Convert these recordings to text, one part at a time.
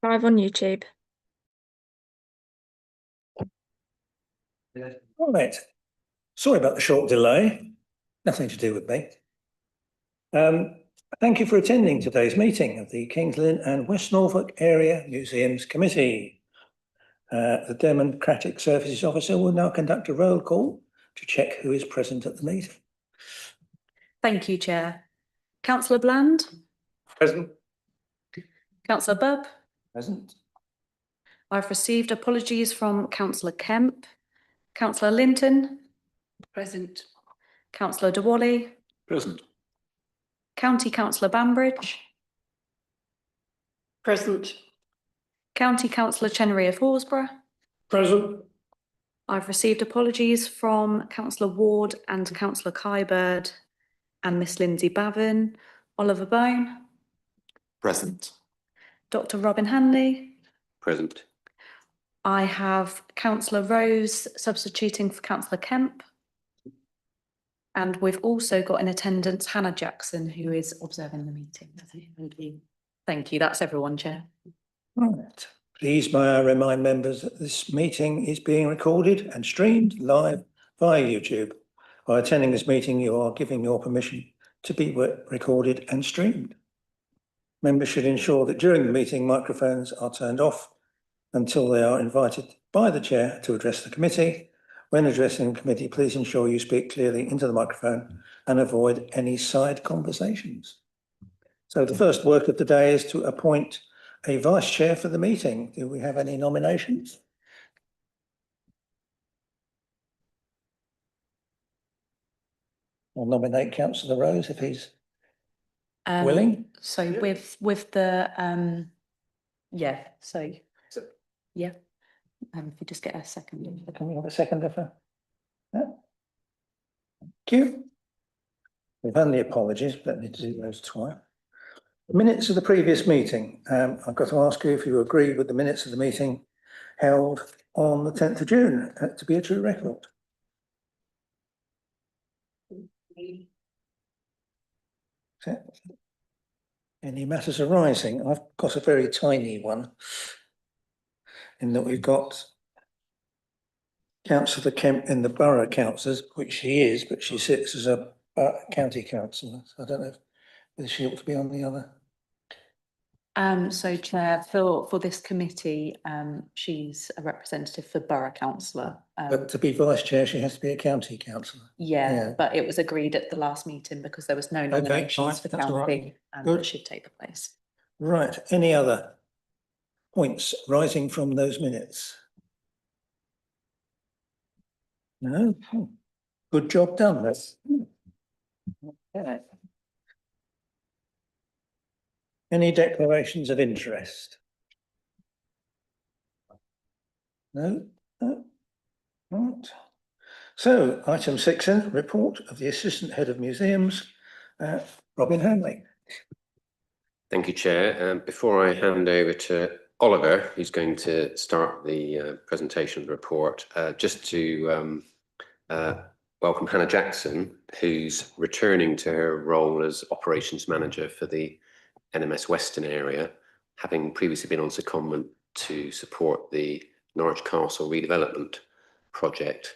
Live on YouTube. All right. Sorry about the short delay. Nothing to do with me. Thank you for attending today's meeting of the Kings Lynn and West Norfolk Area Museums Committee. The Democratic Services Officer will now conduct a roll call to check who is present at the meeting. Thank you, Chair. Councillor Bland? Present. Councillor Bubb? Present. I've received apologies from Councillor Kemp. Councillor Linton? Present. Councillor De Wally? Present. County Councillor Bambridge? Present. County Councillor Chenery of Horsburgh? Present. I've received apologies from Councillor Ward and Councillor Kybird and Miss Lindsay Bavin. Oliver Bone? Present. Dr. Robin Hanley? Present. I have Councillor Rose substituting for Councillor Kemp. And we've also got in attendance Hannah Jackson, who is observing the meeting. Thank you. Thank you. That's everyone, Chair. Right. Please may I remind members that this meeting is being recorded and streamed live via YouTube. By attending this meeting, you are giving your permission to be recorded and streamed. Members should ensure that during the meeting, microphones are turned off until they are invited by the chair to address the committee. When addressing the committee, please ensure you speak clearly into the microphone and avoid any side conversations. So the first work of the day is to appoint a vice chair for the meeting. Do we have any nominations? I'll nominate Councillor Rose if he's willing. So with the yeah, so yeah. If you just get a second. Can we have a seconder for that? Thank you. We've had the apologies, but let me do those twice. The minutes of the previous meeting. I've got to ask you if you agree with the minutes of the meeting held on the 10th of June to be a true record. Any matters arising? I've got a very tiny one in that we've got Councillor Kemp in the borough councillors, which she is, but she sits as a county councillor. So I don't know whether she ought to be on the other. So Chair, for this committee, she's a representative for borough councillor. But to be vice chair, she has to be a county councillor. Yeah, but it was agreed at the last meeting because there was no nominations for county, right. that should take the place. Right. Any other points rising from those minutes? No. Good job done. That's okay. Any declarations of interest? No. No. Right. So, item 6, report of the Assistant Head of Museums, Robin Hanley. Thank you, Chair. Before I hand over to Oliver, who's going to start the presentation of the report, just to welcome Hannah Jackson, who's returning to her role as Operations Manager for the NMS Western area, having previously been on secondment to support the Norwich Castle redevelopment project.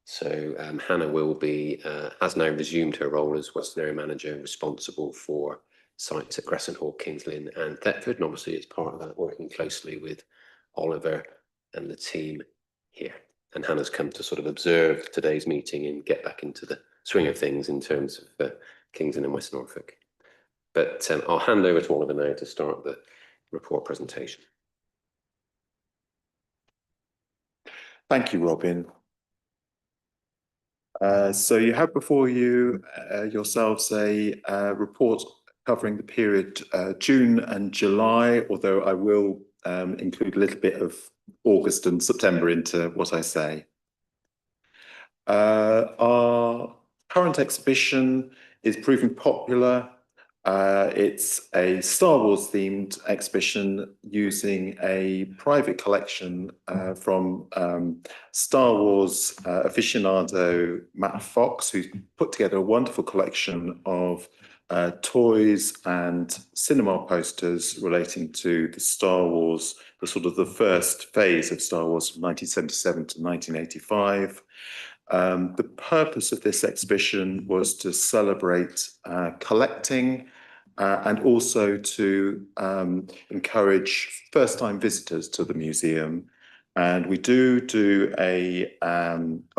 So Hannah will be, has now resumed her role as Western Area Manager, responsible for sites at Crescent Hall, Kings Lynn and Thetford, and obviously it's part of that working closely with Oliver and the team here. And Hannah's come to sort of observe today's meeting and get back into the swing of things in terms of Kings Lynn and West Norfolk. But I'll hand over to Oliver now to start the report presentation. Thank you, Robin. So you have before you yourselves a report covering the period June and July, although I will include a little bit of August and September into what I say. Our current exhibition is proving popular. It's a Star Wars themed exhibition using a private collection from Star Wars aficionado Matt Fox, who's put together a wonderful collection of toys and cinema posters relating to the Star Wars, the sort of the first phase of Star Wars from 1977 to 1985. The purpose of this exhibition was to celebrate collecting and also to encourage first-time visitors to the museum. And we do a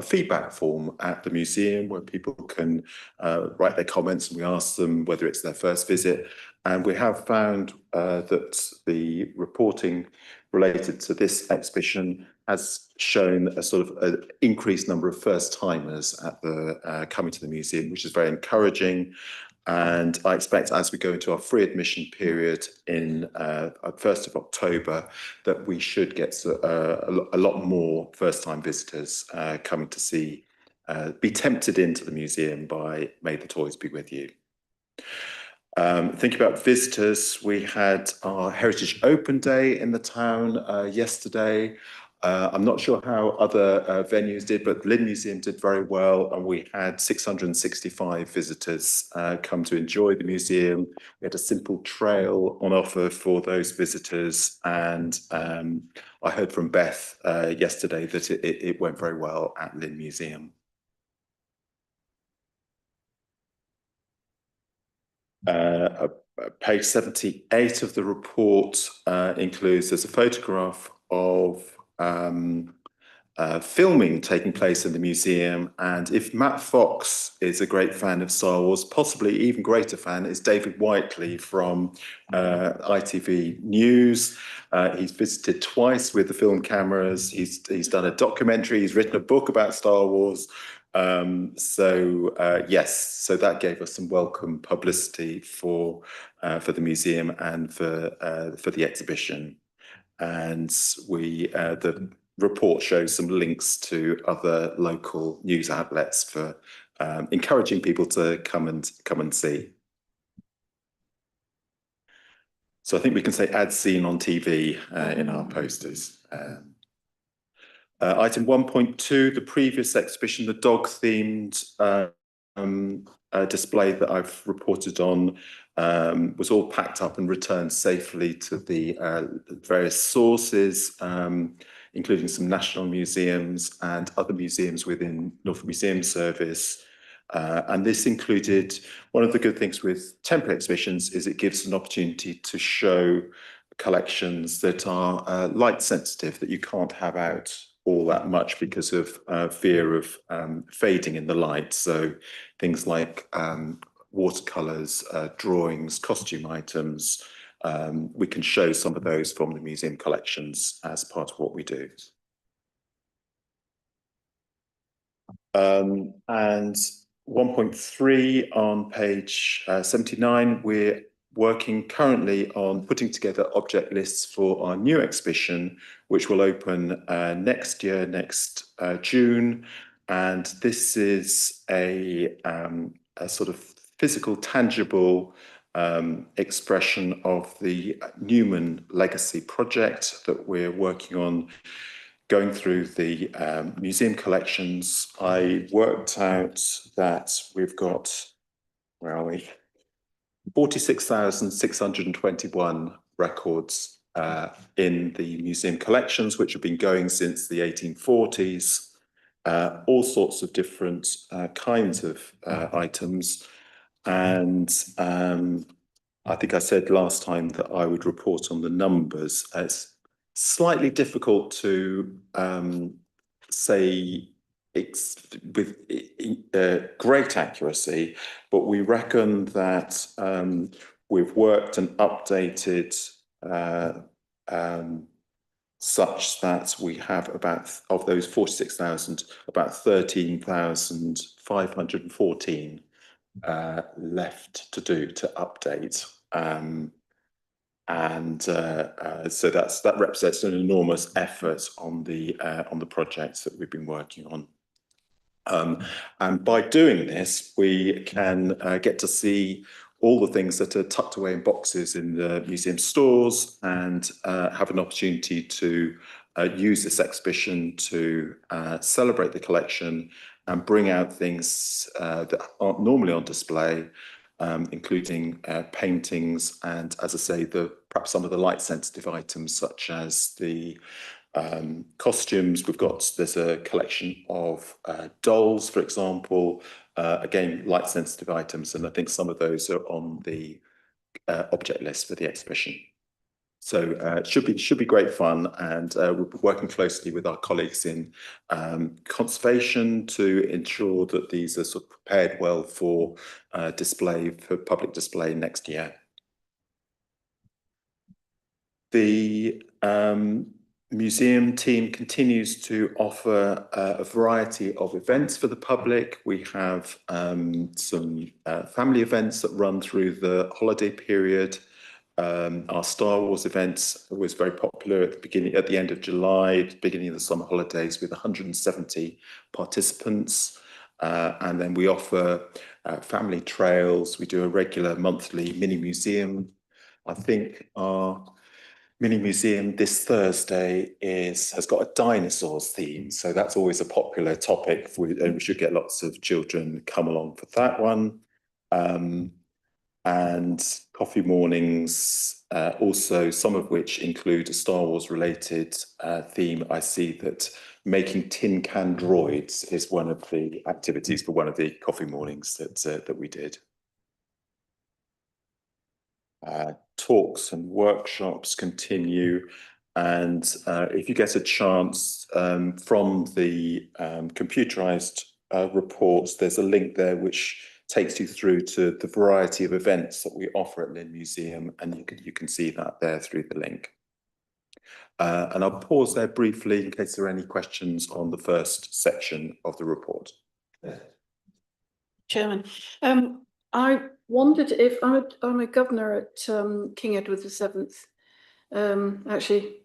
feedback form at the museum where people can write their comments, and we ask them whether it's their first visit. And we have found that the reporting related to this exhibition has shown a sort of an increased number of first-timers at the coming to the museum, which is very encouraging. And I expect as we go into our free admission period in 1st of October, that we should get a lot more first-time visitors coming to see, be tempted into the museum by May the Toys Be With You. Thinking about visitors, we had our Heritage Open Day in the town yesterday. I'm not sure how other venues did, but Lynn Museum did very well, and we had 665 visitors come to enjoy the museum. We had a simple trail on offer for those visitors, and I heard from Beth yesterday that it went very well at Lynn Museum. Page 78 of the report includes, there's a photograph of filming taking place in the museum, and if Matt Fox is a great fan of Star Wars, possibly even greater fan is David Whiteley from ITV News. He's visited twice with the film cameras. He's done a documentary. He's written a book about Star Wars. Yes, so that gave us some welcome publicity for the museum and for the exhibition. And the report shows some links to other local news outlets for encouraging people to come and see. So I think we can say "as seen on TV" in our posters. Item 1.2, the previous exhibition, the dog-themed display that I've reported on, was all packed up and returned safely to the various sources, including some national museums and other museums within Norfolk Museum Service. And this included, one of the good things with temporary exhibitions is it gives an opportunity to show collections that are light sensitive, that you can't have out all that much because of fear of fading in the light. So things like watercolors, drawings, costume items, we can show some of those from the museum collections as part of what we do. And 1.3 on page 79, we're working currently on putting together object lists for our new exhibition, which will open next year, next June. And this is a sort of physical, tangible expression of the Newman Legacy project that we're working on, going through the museum collections. I worked out that we've got, where are we? 46,621 records in the museum collections, which have been going since the 1840s. All sorts of different kinds of items. And I think I said last time that I would report on the numbers. It's slightly difficult to say with great accuracy, but we reckon that we've worked and updated such that we have about, of those 46,000, about 13,514 left to do to update. So that represents an enormous effort on the projects that we've been working on. And by doing this, we can get to see all the things that are tucked away in boxes in the museum stores, and have an opportunity to use this exhibition to celebrate the collection and bring out things that aren't normally on display, including paintings and, as I say, perhaps some of the light sensitive items such as the costumes. There's a collection of dolls, for example, again, light sensitive items, and I think some of those are on the object list for the exhibition. So it should be great fun, and we'll be working closely with our colleagues in conservation to ensure that these are sort of prepared well for public display next year. The museum team continues to offer a variety of events for the public. We have some family events that run through the holiday period. Our Star Wars event was very popular at the end of July, beginning of the summer holidays, with 170 participants. And then we offer family trails. We do a regular monthly mini museum. I think our mini museum this Thursday has got a dinosaurs theme, so that's always a popular topic. And we should get lots of children come along for that one. And coffee mornings, also some of which include a Star Wars related theme. I see that making tin can droids is one of the activities for one of the coffee mornings that we did. Talks and workshops continue, and if you get a chance, from the computerized reports, there's a link there which takes you through to the variety of events that we offer at Lynn Museum, and you can see that there through the link. And I'll pause there briefly in case there are any questions on the first section of the report. Chairman, I wondered if I'm a governor at King Edward VII. Actually,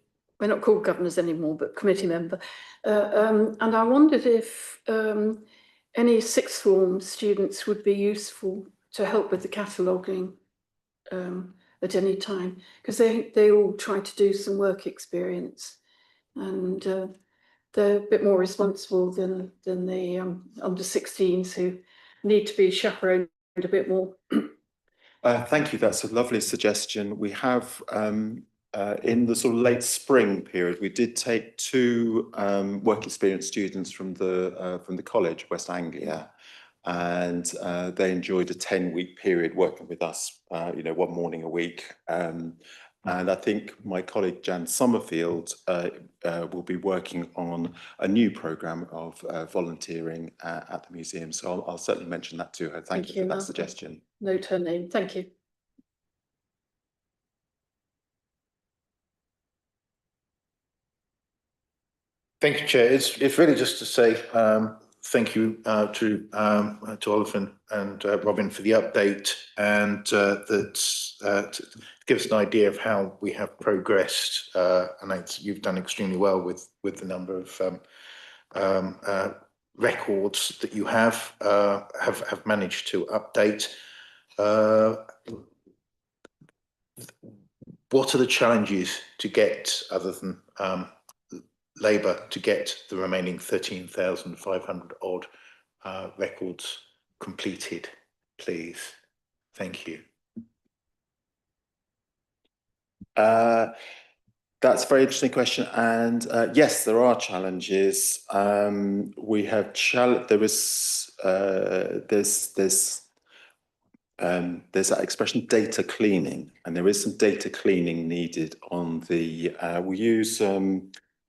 we're not called governors anymore, but committee member. And I wondered if any sixth form students would be useful to help with the cataloguing at any time, because they all try to do some work experience, and they're a bit more responsible than the under 16s who need to be chaperoned a bit more. Thank you. That's a lovely suggestion. We have in the sort of late spring period, we did take two work experience students from the college, West Anglia, and they enjoyed a 10-week period working with us, one morning a week. And I think my colleague Jan Summerfield will be working on a new programme of volunteering at the museum. So I'll certainly mention that to her. Thank you for that suggestion. Note her name. Thank you. Thank you, Chair. It's really just to say thank you to Oliver and Robin for the update, and that gives an idea of how we have progressed. And you've done extremely well with the number of records that you have managed to update. What are the challenges to get, other than labour, to get the remaining 13,500 odd records completed, please? Thank you. That's a very interesting question, and yes, there are challenges. We have there's that expression data cleaning, and there is some data cleaning needed on the. We use a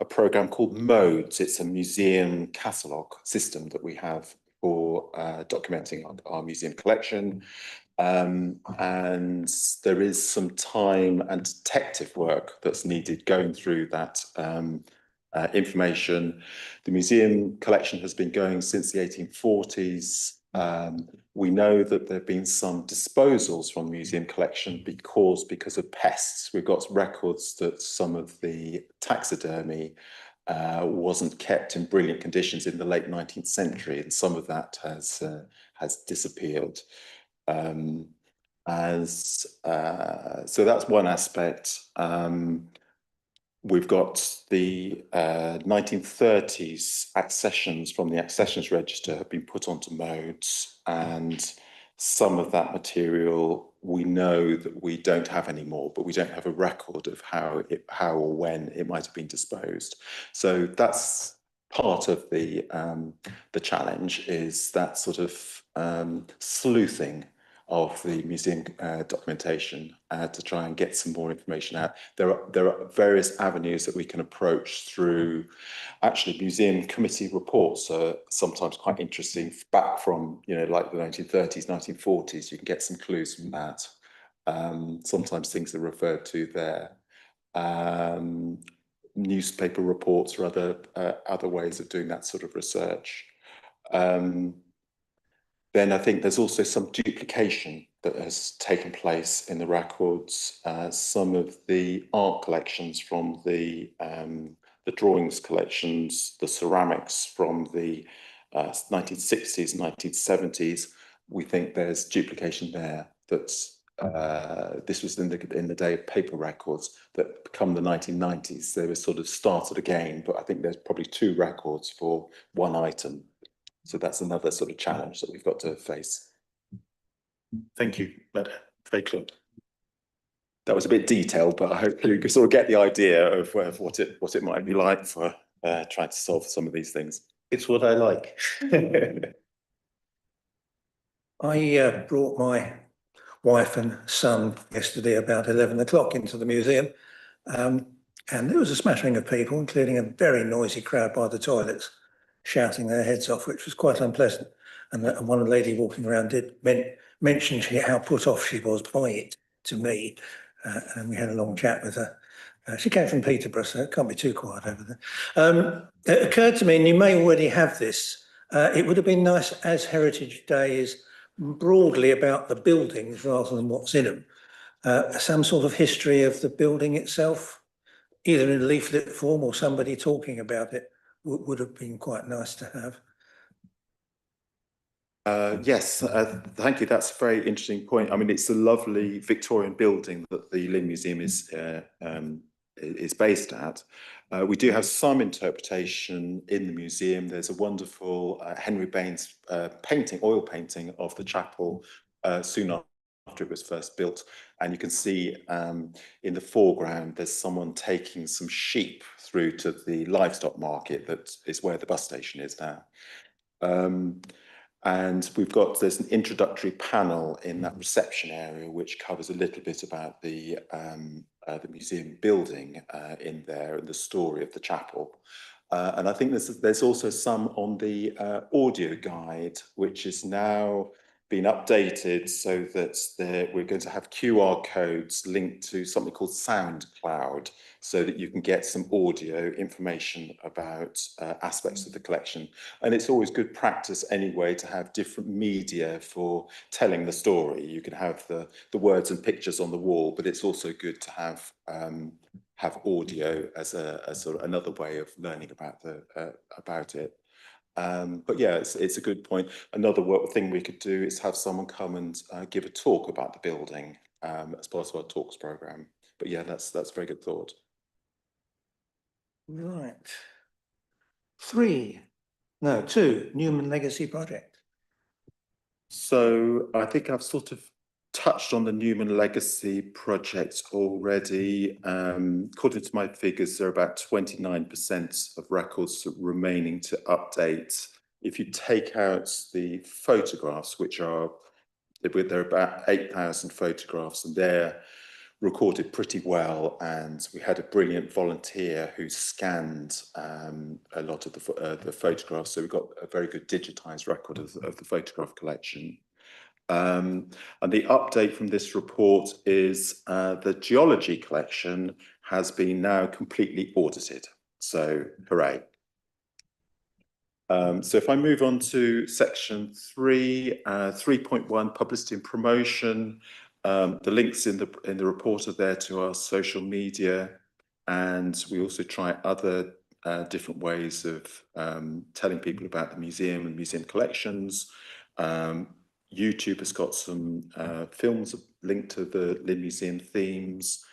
program called Modes. It's a museum catalogue system that we have for documenting our museum collection. And there is some time and detective work that's needed going through that information. The museum collection has been going since the 1840s. We know that there have been some disposals from the museum collection because of pests. We've got records that some of the taxidermy wasn't kept in brilliant conditions in the late 19th century, and some of that has disappeared. So that's one aspect. We've got the 1930s accessions from the accessions register have been put onto Modes, and some of that material we know that we don't have anymore, but we don't have a record of how or when it might have been disposed. So that's part of the challenge, is that sort of sleuthing of the museum documentation to try and get some more information out. There are various avenues that we can approach through. Actually, museum committee reports are sometimes quite interesting, back from, you know, like the 1930s, 1940s. You can get some clues from that. Sometimes things are referred to there. Newspaper reports or other ways of doing that sort of research. Then I think there's also some duplication that has taken place in the records. Some of the art collections from the drawings collections, the ceramics from the 1960s, 1970s, we think there's duplication there. That's this was in the day of paper records that come the 1990s. They were sort of started again, but I think there's probably 2 records for one item. So that's another sort of challenge that we've got to face. Thank you. Very clear. That was a bit detailed, but I hope you can sort of get the idea of what it might be like for trying to solve some of these things. It's what I like. I brought my wife and son yesterday about 11 o'clock into the museum, and there was a smattering of people, including a very noisy crowd by the toilets, shouting their heads off, which was quite unpleasant. And one lady walking around did mention how put off she was by it to me, and we had a long chat with her. She came from Peterborough, so it can't be too quiet over there. It occurred to me, and you may already have this, it would have been nice, as Heritage Day is broadly about the buildings rather than what's in them, some sort of history of the building itself, either in leaflet form or somebody talking about it, would have been quite nice to have. Yes, thank you. That's a very interesting point. I mean, it's a lovely Victorian building that the Lynn Museum is based at. We do have some interpretation in the museum. There's a wonderful Henry Baines painting, oil painting of the chapel soon after it was first built. And you can see in the foreground, there's someone taking some sheep through to the livestock market that is where the bus station is now. And there's an introductory panel in that reception area which covers a little bit about the museum building in there and the story of the chapel. And I think there's also some on the audio guide, which is now been updated so that we're going to have QR codes linked to something called SoundCloud, so that you can get some audio information about aspects of the collection. And it's always good practice anyway to have different media for telling the story. You can have the words and pictures on the wall, but it's also good to have audio as a sort of another way of learning about it. But yeah, it's a good point. Another thing we could do is have someone come and give a talk about the building as part of our talks program. But yeah, that's a very good thought. Right. 2, Newman Legacy Project. So I think I've sort of touched on the Newman Legacy project already. According to my figures, there are about 29% of records remaining to update. If you take out the photographs, there are about 8,000 photographs, and they're recorded pretty well. And we had a brilliant volunteer who scanned a lot of the photographs, so we've got a very good digitized record of the photograph collection. And the update from this report is the geology collection has been now completely audited. So hooray. So if I move on to section 3.1, publicity and promotion, the links in the report are there to our social media, and we also try other different ways of telling people about the museum and museum collections. YouTube has got some films linked to the Lynn Museum themes,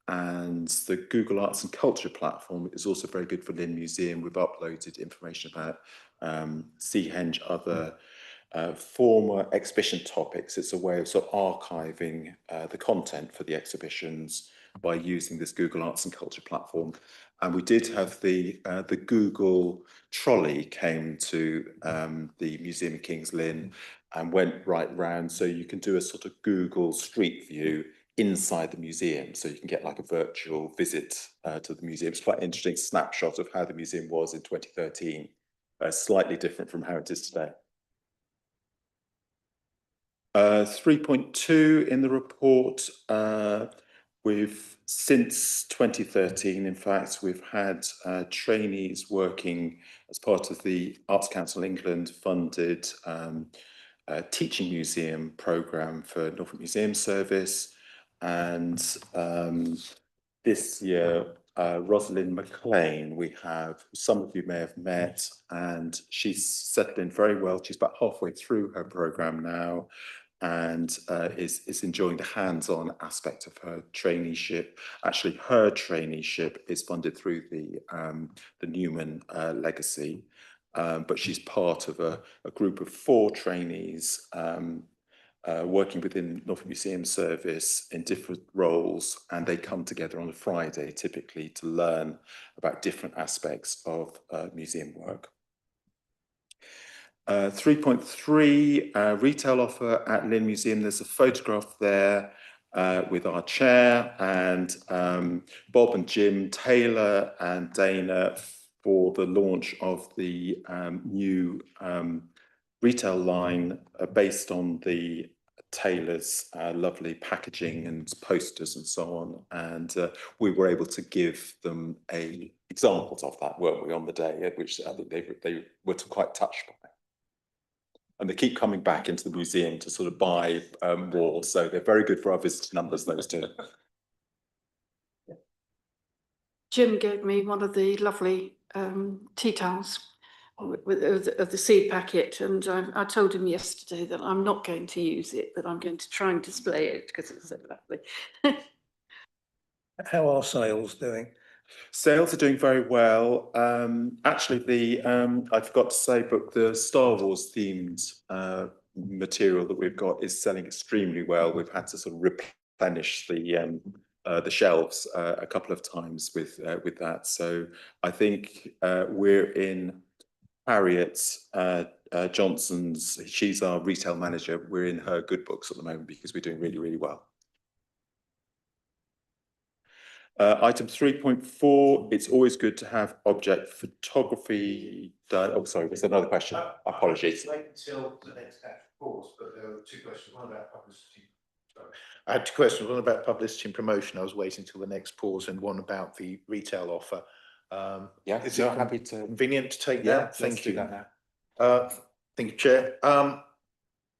and the Google Arts and Culture platform is also very good for Lynn Museum. We've uploaded information about Seahenge, other former exhibition topics. It's a way of sort of archiving the content for the exhibitions by using this Google Arts and Culture platform. And we did have the Google trolley came to the Museum of King's Lynn and went right round, so you can do a sort of Google Street View inside the museum, so you can get like a virtual visit to the museum. It's quite an interesting snapshot of how the museum was in 2013, slightly different from how it is today. 3.2 in the report, we've since 2013, in fact, we've had trainees working as part of the Arts Council England funded teaching museum programme for Norfolk Museum Service. And this year, Rosalind McLean, we have, some of you may have met, and she's settled in very well. She's about halfway through her programme now, and is enjoying the hands-on aspect of her traineeship. Actually, her traineeship is funded through the Newman Legacy, but she's part of a group of 4 trainees working within Norfolk Museum Service in different roles, and they come together on a Friday typically to learn about different aspects of museum work. 3.3 retail offer at Lynn Museum. There's a photograph there with our chair and Bob and Jim Taylor and Dana for the launch of the new retail line based on the Taylor's lovely packaging and posters and so on, and we were able to give them examples of that, weren't we, on the day, which I think they were quite touched by. And they keep coming back into the museum to sort of buy more, so they're very good for our visitor numbers, those two. Jim gave me one of the lovely tea towels of the seed packet, and I told him yesterday that I'm not going to use it, but I'm going to try and display it because it's so lovely. How are sales doing? Sales are doing very well. Actually, I forgot to say, but the Star Wars themed material that we've got is selling extremely well. We've had to sort of replenish the shelves a couple of times with that. So I think we're in Harriet's Johnson's. She's our retail manager. We're in her good books at the moment because we're doing really, really well. Item 3.4, it's always good to have object photography done. Oh, sorry, there's another question. Apologies. Wait until the next course, but there were 2 questions. One about publicity. Sorry. I had 2 questions. One about publicity and promotion. I was waiting till the next pause, and one about the retail offer. Yeah, is no, it happy to. Convenient to take Yeah, that? Thank you. Do that now. Thank you, Chair.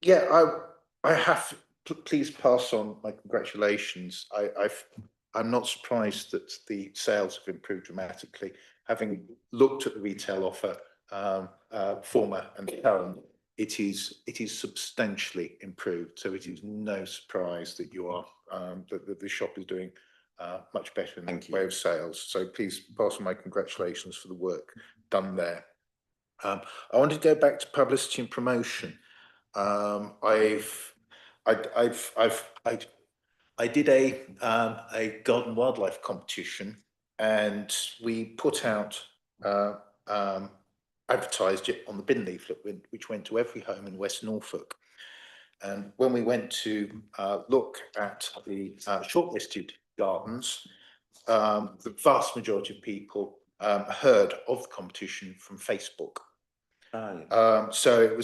Yeah, I have. Please pass on my congratulations. I'm not surprised that the sales have improved dramatically. Having looked at the retail offer, former and current, it is substantially improved. So it is no surprise that you are that the shop is doing much better in the way of sales. So please pass on my congratulations for the work done there. I want to go back to publicity and promotion. I did a garden and wildlife competition, and we put out advertised it on the bin leaflet, which went to every home in West Norfolk. And when we went to look at the shortlisted gardens, the vast majority of people heard of the competition from Facebook. So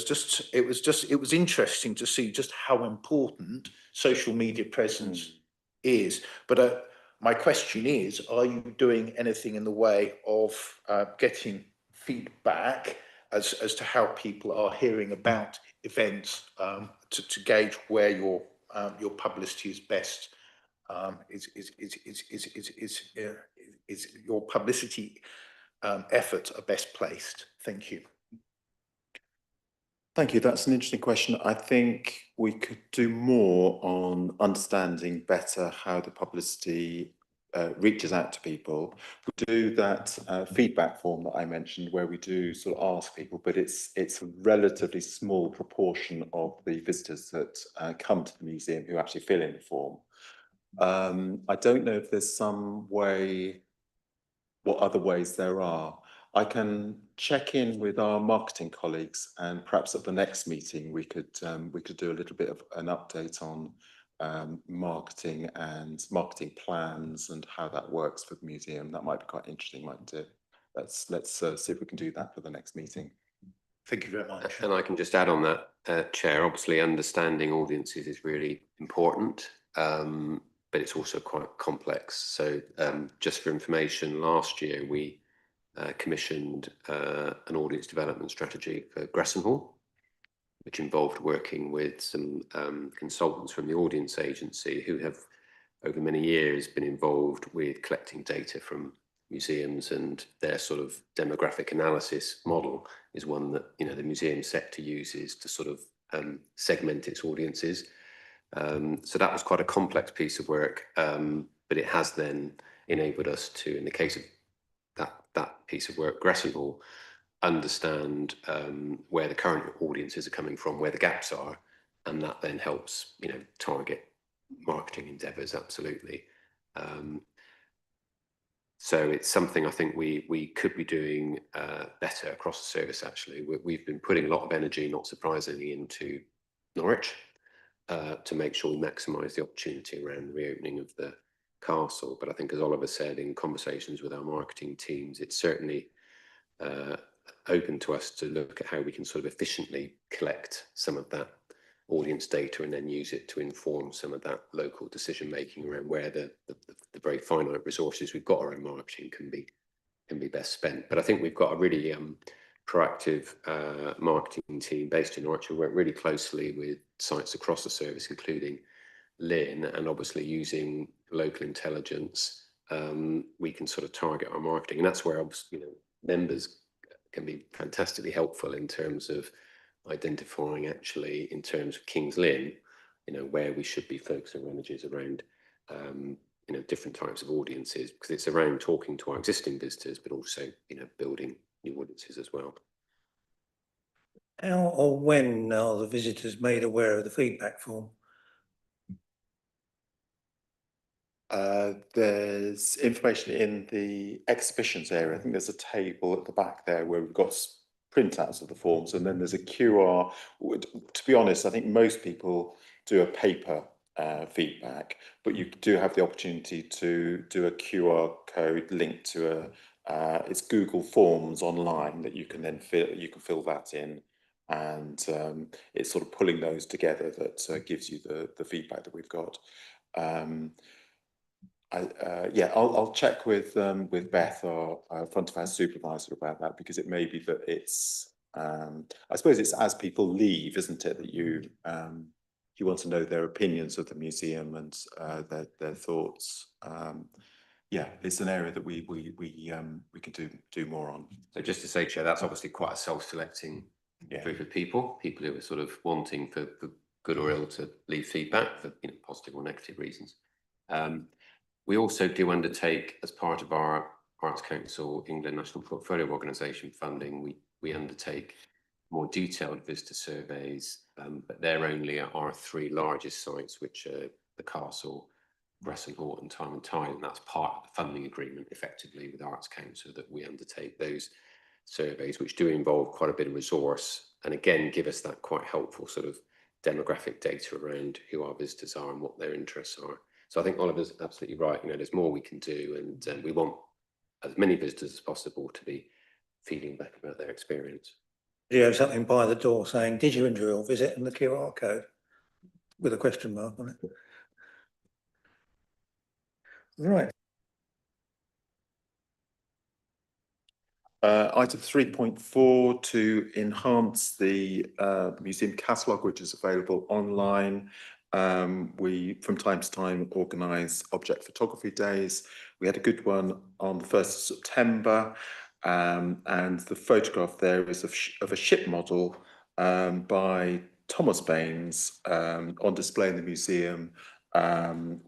it was interesting to see just how important social media presence is. But my question is, are you doing anything in the way of getting feedback as to how people are hearing about events to gauge where your publicity is best? Is your publicity efforts are best placed? Thank you. Thank you. That's an interesting question. I think we could do more on understanding better how the publicity reaches out to people. We do that feedback form that I mentioned, where we do sort of ask people, but it's a relatively small proportion of the visitors that come to the museum who actually fill in the form. I don't know if there's some way, what other ways there are. I can check in with our marketing colleagues, and perhaps at the next meeting we could do a little bit of an update on marketing and marketing plans and how that works for the museum. That might be quite interesting, mightn't it? Let's see if we can do that for the next meeting. Thank you very much. And I can just add on that, Chair, obviously understanding audiences is really important, but it's also quite complex. So just for information, last year we commissioned an audience development strategy for Hall, which involved working with some consultants from the audience agency who have over many years been involved with collecting data from museums, and their sort of demographic analysis model is one that, you know, the museum sector uses to sort of segment its audiences. So that was quite a complex piece of work, but it has then enabled us to, in the case of that piece of work, Hall, understand where the current audiences are coming from, where the gaps are, and that then helps, you know, target marketing endeavours. Absolutely. So it's something I think we could be doing better across the service. Actually, we've been putting a lot of energy, not surprisingly, into Norwich to make sure we maximise the opportunity around the reopening of the castle. But I think, as Oliver said, in conversations with our marketing teams, it's certainly open to us to look at how we can sort of efficiently collect some of that audience data and then use it to inform some of that local decision making around where the very finite resources we've got around marketing can be best spent. But I think we've got a really proactive marketing team based in Norwich who work really closely with sites across the service, including Lynn, and obviously using local intelligence, we can sort of target our marketing, and that's where, obviously, you know, members can be fantastically helpful in terms of identifying, actually, in terms of King's Lynn, you know, where we should be focusing our energies around, you know, different types of audiences, because it's around talking to our existing visitors, but also, you know, building new audiences as well. How or when are the visitors made aware of the feedback form? There's information in the exhibitions area. I think there's a table at the back there where we've got printouts of the forms, and then there's a QR. To be honest, I think most people do a paper feedback, but you do have the opportunity to do a QR code linked to it's Google Forms online that you can then fill that in, and it's sort of pulling those together that gives you the feedback that we've got. Yeah, I'll check with Beth, our front of house supervisor, about that, because it may be that it's I suppose it's as people leave, isn't it, that you want to know their opinions of the museum and their thoughts. Yeah, it's an area that we can do more on. So just to say, Chair, that's obviously quite a self-selecting group of people who are sort of wanting for good or ill to leave feedback for, you know, positive or negative reasons. We also do undertake, as part of our Arts Council England National Portfolio Organisation funding, we undertake more detailed visitor surveys, but they're only at our three largest sites, which are the Castle, Hall and Time and Tide, and that's part of the funding agreement, effectively, with Arts Council, that we undertake those surveys, which do involve quite a bit of resource, and again give us that quite helpful sort of demographic data around who our visitors are and what their interests are. So I think Oliver's absolutely right. You know, there's more we can do, and we want as many visitors as possible to be feeding back about their experience. Do you have something by the door saying, did you enjoy your visit, and the QR code with a question mark on it? Right. Item 3.4, to enhance the museum catalogue, which is available online. We, from time to time, organise object photography days. We had a good one on the 1st of September, and the photograph there is of a ship model by Thomas Baines on display in the museum,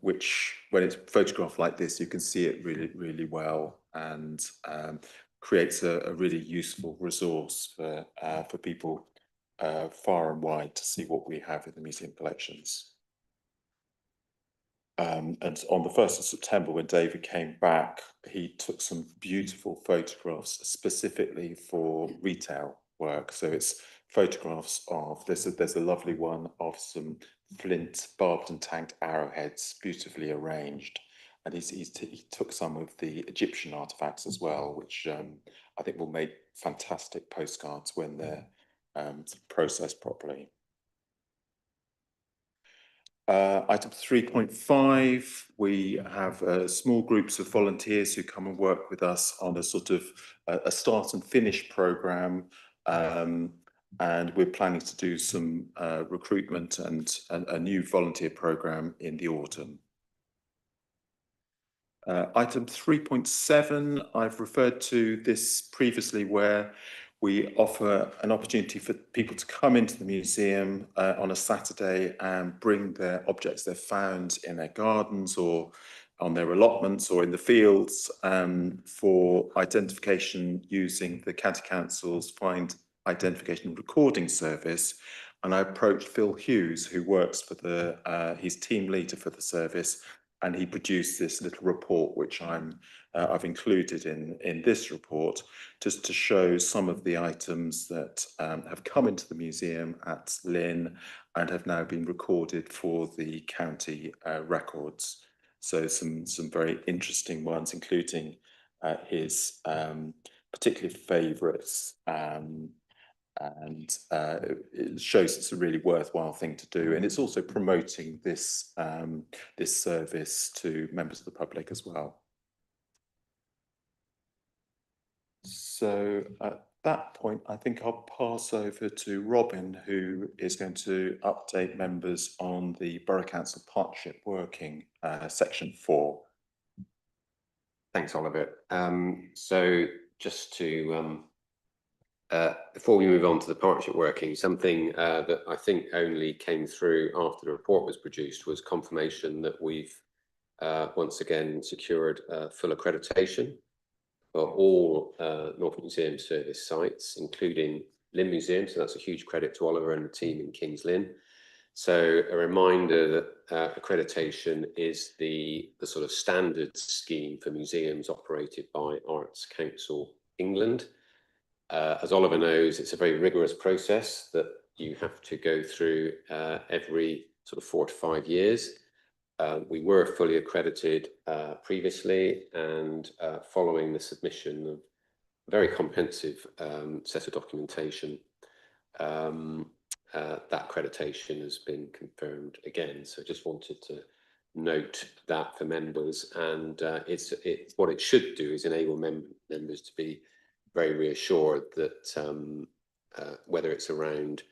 which when it's photographed like this, you can see it really, really well, and creates a really useful resource for people far and wide to see what we have in the museum collections. And on the 1st of September, when David came back, he took some beautiful photographs specifically for retail work. So it's photographs of, there's a lovely one of some flint barbed and tanked arrowheads, beautifully arranged. And he took some of the Egyptian artifacts as well, which I think will make fantastic postcards when they're processed properly. Item 3.5, we have small groups of volunteers who come and work with us on a sort of a start and finish programme, and we're planning to do some recruitment and a new volunteer programme in the autumn. Item 3.7, I've referred to this previously, where we offer an opportunity for people to come into the museum on a Saturday and bring their objects they've found in their gardens or on their allotments or in the fields for identification using the County Council's Find Identification and Recording Service. And I approached Phil Hughes, who works for he's team leader for the service, and he produced this little report, which I've included in this report, just to show some of the items that have come into the museum at Lynn and have now been recorded for the county records. So some very interesting ones, including his particular favourites. And it shows it's a really worthwhile thing to do, and it's also promoting this this service to members of the public as well. So at that point, I think I'll pass over to Robin, who is going to update members on the Borough Council Partnership Working section 4. Thanks, Oliver. So just to before we move on to the partnership working, something that I think only came through after the report was produced was confirmation that we've once again secured full accreditation for all Norfolk Museum Service sites, including Lynn Museum. So that's a huge credit to Oliver and the team in King's Lynn. So a reminder that accreditation is the sort of standard scheme for museums operated by Arts Council England. As Oliver knows, it's a very rigorous process that you have to go through every sort of 4 to 5 years. We were fully accredited previously, and following the submission of a very comprehensive set of documentation, that accreditation has been confirmed again. So just wanted to note that for members, and what it should do is enable members to be very reassured that whether it's around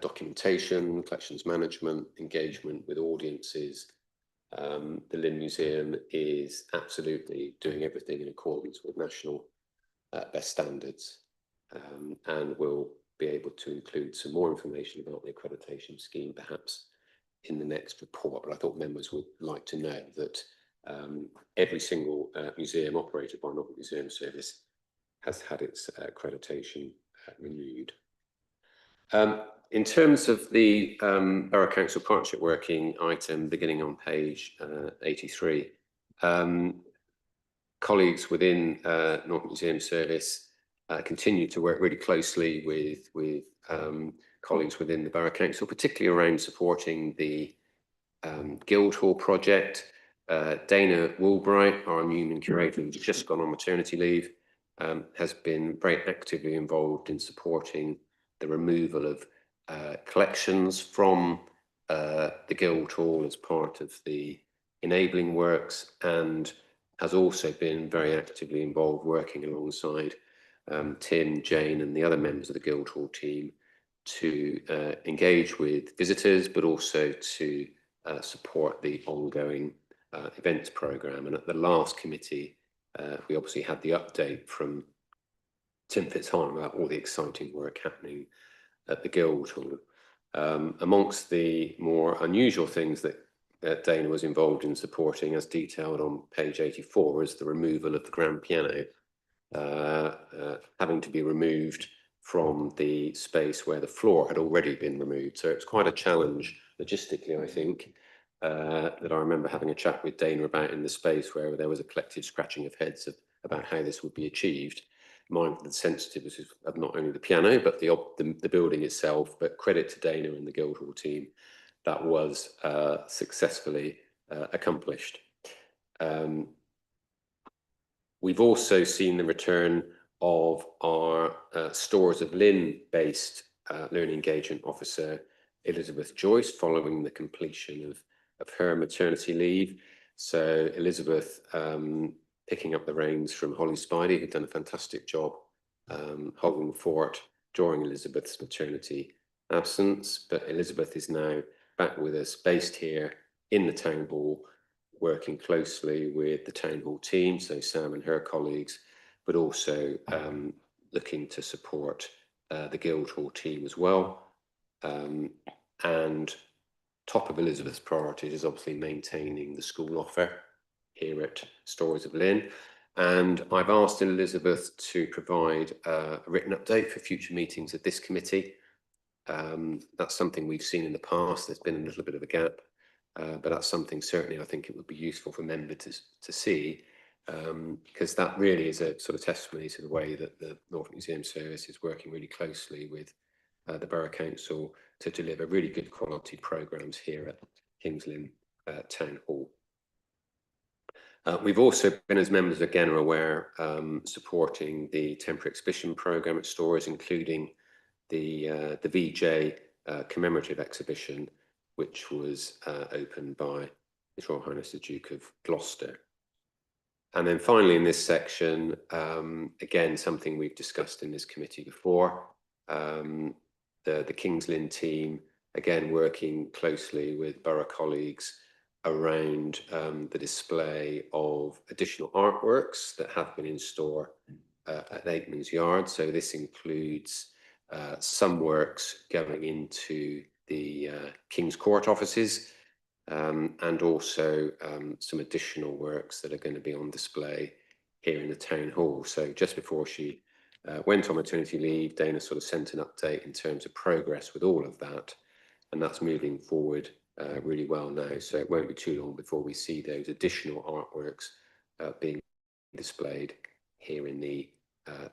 documentation, collections management, engagement with audiences, the Lynn Museum is absolutely doing everything in accordance with national best standards, and we'll be able to include some more information about the accreditation scheme perhaps in the next report. But I thought members would like to know that every single museum operated by Norfolk Museum Service has had its accreditation renewed. In terms of the Borough Council Partnership Working item beginning on page 83, colleagues within Norfolk Museum Service continue to work really closely with colleagues within the Borough Council, particularly around supporting the Guildhall project. Dana Woolbright, our Newman curator, who's just gone on maternity leave, has been very actively involved in supporting the removal of collections from the Guildhall as part of the enabling works, and has also been very actively involved working alongside Tim, Jane and the other members of the Guildhall team to engage with visitors, but also to support the ongoing events programme. And at the last committee, we obviously had the update from Tim Fitzharmon about all the exciting work happening at the Guildhall. Amongst the more unusual things that Dana was involved in supporting, as detailed on page 84, is the removal of the grand piano, having to be removed from the space where the floor had already been removed. So it's quite a challenge logistically, I think, that I remember having a chat with Dana about in the space where there was a collective scratching of heads about how this would be achieved. Mindful of the sensitivities of not only the piano, but the building itself, but credit to Dana and the Guildhall team. That was successfully accomplished. We've also seen the return of our Stores of Lynn based learning engagement officer, Elizabeth Joyce, following the completion of her maternity leave. So Elizabeth picking up the reins from Holly Spidey, who'd done a fantastic job holding the fort during Elizabeth's maternity absence. But Elizabeth is now back with us, based here in the town hall, working closely with the town hall team, so Sam and her colleagues, but also looking to support the Guildhall team as well. And top of Elizabeth's priorities is obviously maintaining the school offer here at Stories of Lynn. And I've asked Elizabeth to provide a written update for future meetings of this committee. That's something we've seen in the past. There's been a little bit of a gap, but that's something certainly I think it would be useful for members to see, because that really is a sort of testimony to the way that the Norfolk Museum Service is working really closely with the Borough Council to deliver really good quality programmes here at Kings Lynn Town Hall. We've also been, as members again are aware, supporting the temporary exhibition programme at Stores, including the VJ commemorative exhibition, which was opened by His Royal Highness the Duke of Gloucester. And then finally in this section, again, something we've discussed in this committee before, the Kings Lynn team, again, working closely with borough colleagues around the display of additional artworks that have been in store at Aikman's Yard. So this includes some works going into the King's Court offices, and also some additional works that are going to be on display here in the town hall. So just before she went on maternity leave, Dana sort of sent an update in terms of progress with all of that, and that's moving forward really well now. So it won't be too long before we see those additional artworks being displayed here in the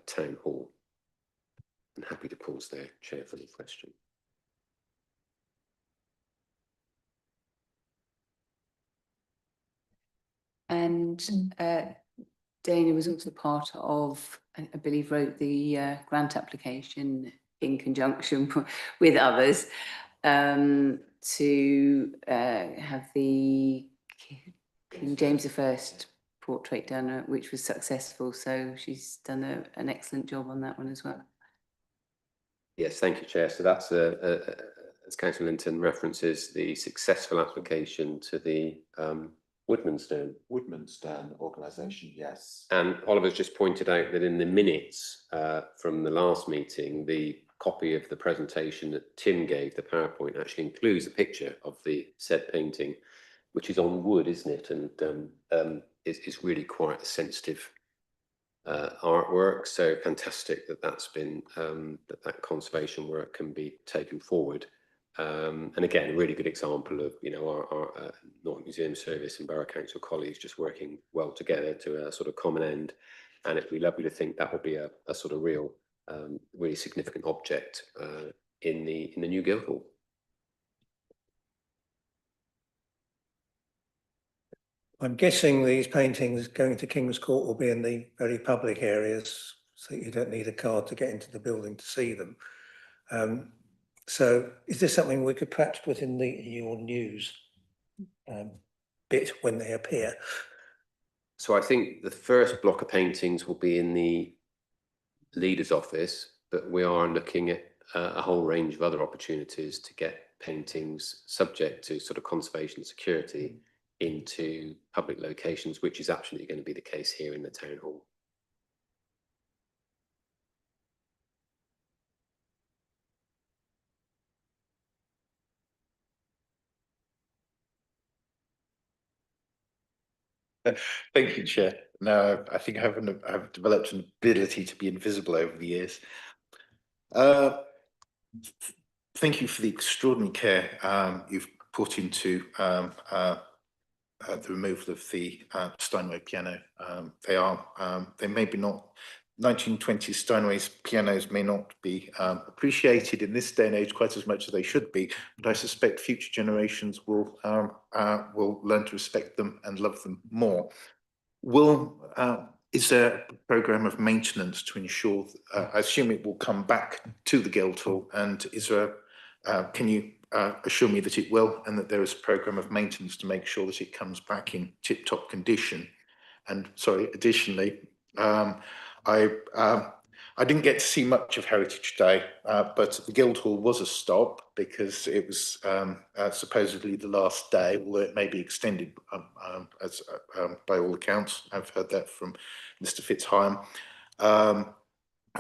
town hall. I'm happy to pause there, Chair, for any question. And Dana was also part of, I believe, wrote the grant application in conjunction with others to have the King James I portrait done, which was successful. So she's done an excellent job on that one as well. Yes, thank you, Chair. So that's, as Councillor Linton references, the successful application to the Woodmansterne organisation, yes. And Oliver's just pointed out that in the minutes from the last meeting, the copy of the presentation that Tim gave, the PowerPoint, actually includes a picture of the said painting, which is on wood, isn't it? And is really quite a sensitive artwork. So fantastic that that's been that conservation work can be taken forward. And again, a really good example of, you know, our Norfolk Museum Service and Borough Council colleagues just working well together to a sort of common end. And it'd be lovely to think that will be a sort of real, really significant object in the new Guildhall. I'm guessing these paintings going to King's Court will be in the very public areas, so you don't need a card to get into the building to see them. So is this something we could perhaps put in your news bit when they appear? So I think the first block of paintings will be in the leader's office, but we are looking at a whole range of other opportunities to get paintings subject to sort of conservation and security into public locations, which is absolutely going to be the case here in the town hall. Thank you, Chair. No, I think I've developed an ability to be invisible over the years. Thank you for the extraordinary care you've put into the removal of the Steinway piano. They may be not 1920s Steinway's pianos may not be appreciated in this day and age quite as much as they should be, but I suspect future generations will learn to respect them and love them more. Is there a programme of maintenance to ensure? I assume it will come back to the Guildhall, and is there? Can you assure me that it will, and that there is a programme of maintenance to make sure that it comes back in tip-top condition? And sorry, additionally, I didn't get to see much of Heritage Day, but the Guildhall was a stop because it was supposedly the last day, although it may be extended by all accounts. I've heard that from Mr. Fitzheim, or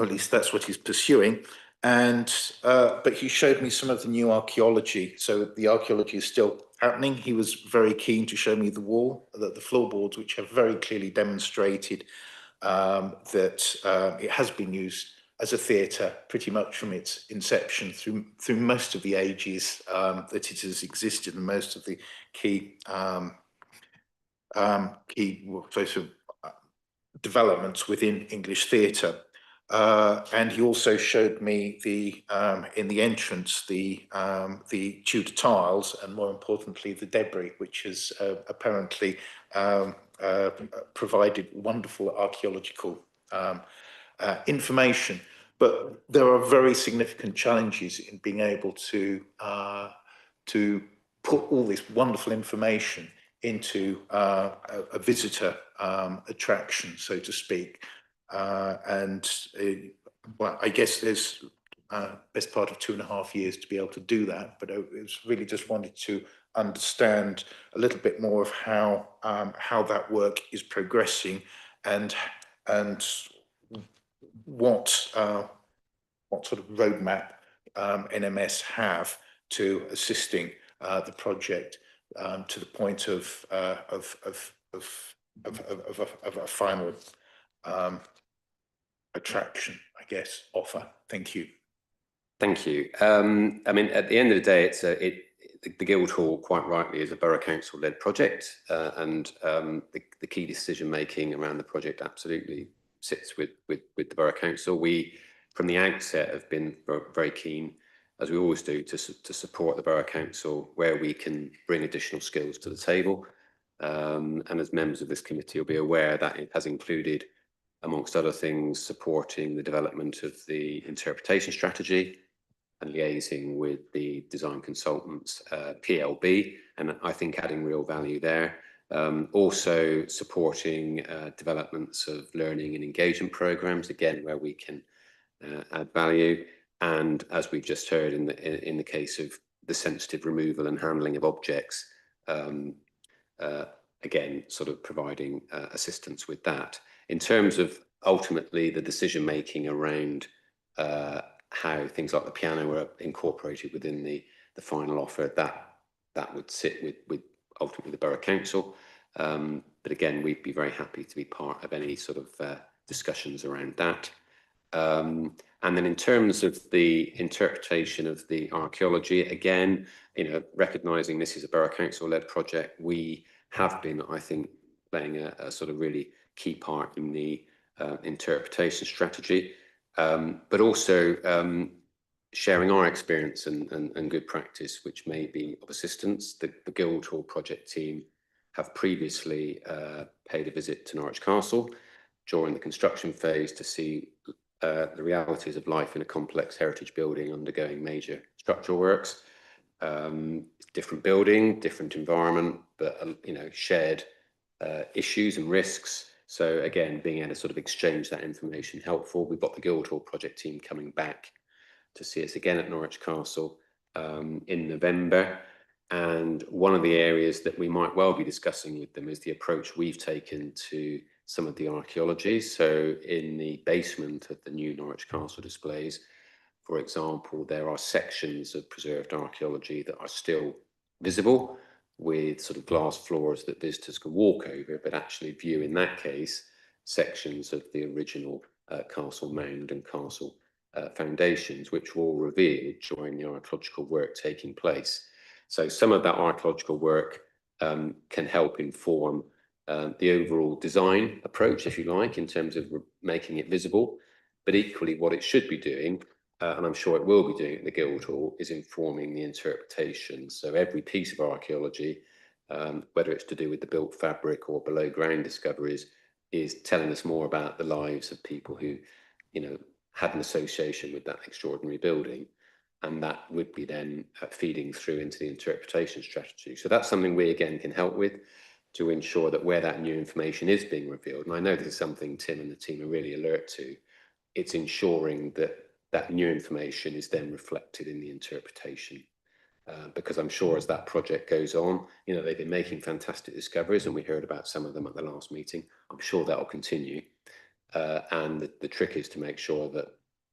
at least that's what he's pursuing. And but he showed me some of the new archaeology. So the archaeology is still happening. He was very keen to show me the wall, the floorboards, which have very clearly demonstrated that it has been used as a theatre pretty much from its inception through most of the ages that it has existed, and most of the key developments within English theatre. And he also showed me in the entrance the Tudor tiles, and more importantly the debris, which has apparently provided wonderful archaeological information. But there are very significant challenges in being able to put all this wonderful information into a visitor attraction, so to speak. Well, I guess there's best part of 2.5 years to be able to do that, but it was really just wanted to understand a little bit more of how that work is progressing, and what sort of roadmap NMS have to assisting the project to the point of a final attraction, I guess, offer. Thank you. Thank you. I mean, at the end of the day, the Guildhall, quite rightly, is a Borough Council-led project, and the key decision-making around the project absolutely sits with the Borough Council. We, from the outset, have been very keen, as we always do, to support the Borough Council where we can bring additional skills to the table. And as members of this committee will be aware, that it has included, amongst other things, supporting the development of the interpretation strategy and liaising with the design consultants, PLB, and I think adding real value there. Also supporting developments of learning and engagement programs, again, where we can add value. And as we've just heard in the case of the sensitive removal and handling of objects, again, sort of providing assistance with that. In terms of ultimately the decision making around how things like the piano were incorporated within the final offer, that would sit with ultimately the Borough Council. But again, we'd be very happy to be part of any sort of discussions around that. And then in terms of the interpretation of the archaeology, again, recognising this is a Borough Council-led project, we have been, I think, playing a sort of really key part in the interpretation strategy, but also sharing our experience and good practice, which may be of assistance. The Guildhall project team have previously paid a visit to Norwich Castle during the construction phase to see the realities of life in a complex heritage building undergoing major structural works. Different building, different environment, but shared issues and risks. So again, being able to sort of exchange that information helpful. We've got the Guildhall project team coming back to see us again at Norwich Castle in November. And one of the areas that we might well be discussing with them is the approach we've taken to some of the archaeology. So in the basement of the new Norwich Castle displays, for example, there are sections of preserved archaeology that are still visible, with sort of glass floors that visitors can walk over, but actually view, in that case, sections of the original castle mound and castle foundations, which were all revealed during the archaeological work taking place. So some of that archaeological work can help inform the overall design approach, if you like, in terms of making it visible. But equally, what it should be doing, and I'm sure it will be doing at the Guildhall, is informing the interpretation. So every piece of archaeology, whether it's to do with the built fabric or below ground discoveries, is telling us more about the lives of people who, you know, had an association with that extraordinary building. And that would be then feeding through into the interpretation strategy. So that's something we again can help with, to ensure that where that new information is being revealed, and I know this is something Tim and the team are really alert to, it's ensuring that that new information is then reflected in the interpretation. Because I'm sure as that project goes on, you know, they've been making fantastic discoveries, and we heard about some of them at the last meeting. I'm sure that will continue. And the trick is to make sure that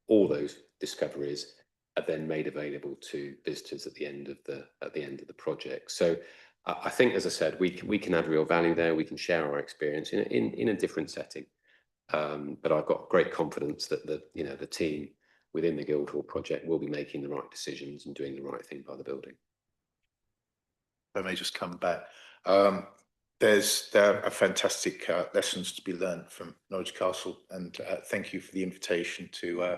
all those discoveries are then made available to visitors at the end of the project. So I think, as I said, we can add real value there. We can share our experience in a different setting. But I've got great confidence that the team within the Guildhall project will be making the right decisions and doing the right thing by the building. If I may just come back. There are fantastic lessons to be learned from Norwich Castle, and thank you for the invitation to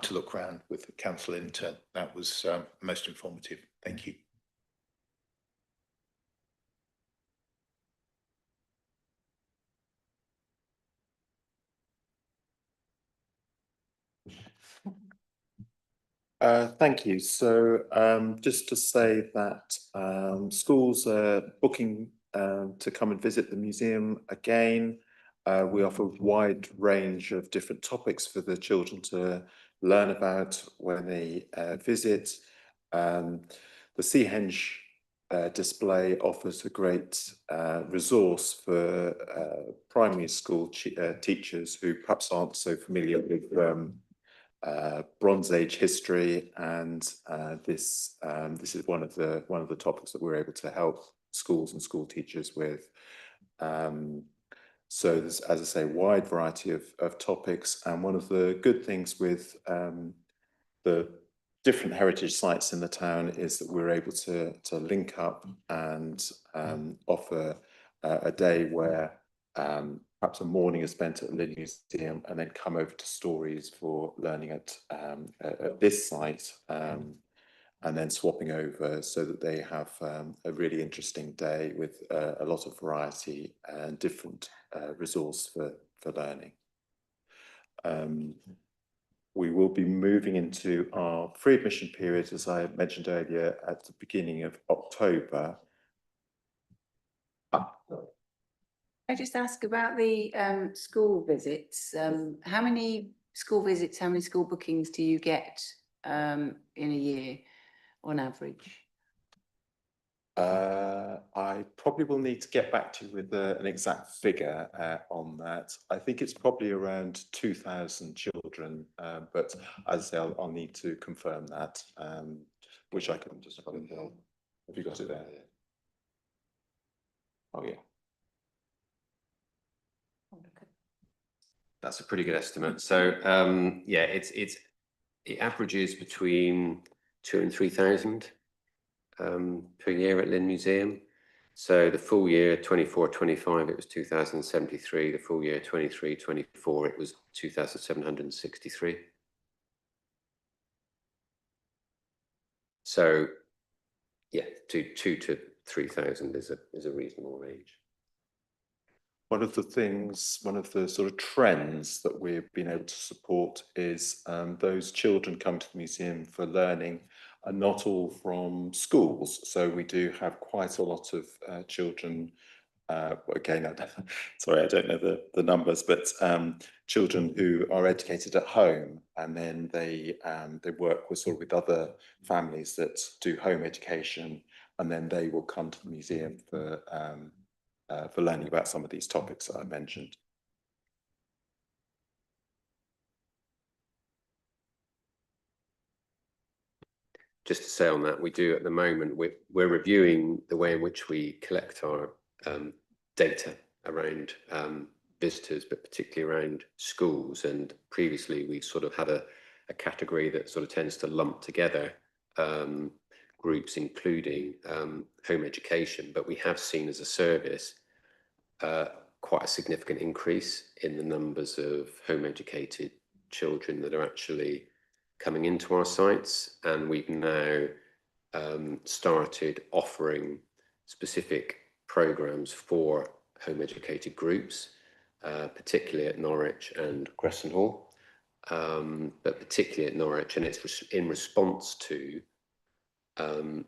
look around with the council intern. That was most informative. Thank you. Thank you. So just to say that schools are booking to come and visit the museum again. We offer a wide range of different topics for the children to learn about when they visit. The Seahenge display offers a great resource for primary school teachers who perhaps aren't so familiar with Bronze Age history, and this is one of the topics that we're able to help schools and school teachers with. So there's, as I say, a wide variety of topics, and one of the good things with the different heritage sites in the town is that we're able to link up and offer a day where perhaps a morning is spent at the Lynn Museum, and then come over to Stories for learning at this site, and then swapping over, so that they have a really interesting day with a lot of variety and different resource for learning. We will be moving into our free admission period, as I mentioned earlier, at the beginning of October. I just ask about the school visits. How many school visits, how many school bookings do you get in a year on average? I probably will need to get back to you with an exact figure on that. I think it's probably around 2,000 children, but as I say, I'll need to confirm that, which I can just probably tell. Have you got it there? Oh yeah. That's a pretty good estimate. So yeah, it averages between 2,000 and 3,000 per year at Lynn Museum. So the full year 24-25 it was 2,073. The full year 23-24 it was 2,763. So yeah, 2,000 to 3,000 is a reasonable range. One of the sort of trends that we've been able to support is those children come to the museum for learning are not all from schools. So we do have quite a lot of children, again, sorry, I don't know the numbers, but children who are educated at home, and then they work with other families that do home education, and then they will come to the museum for learning about some of these topics that I mentioned. just to say on that, we do at the moment, we're reviewing the way in which we collect our data around visitors, but particularly around schools. And previously we sort of had a category that sort of tends to lump together groups, including home education, but we have seen as a service quite a significant increase in the numbers of home educated children that are actually coming into our sites, and we've now started offering specific programs for home educated groups, particularly at Norwich and Gressenhall, but particularly at Norwich, and it's in response to an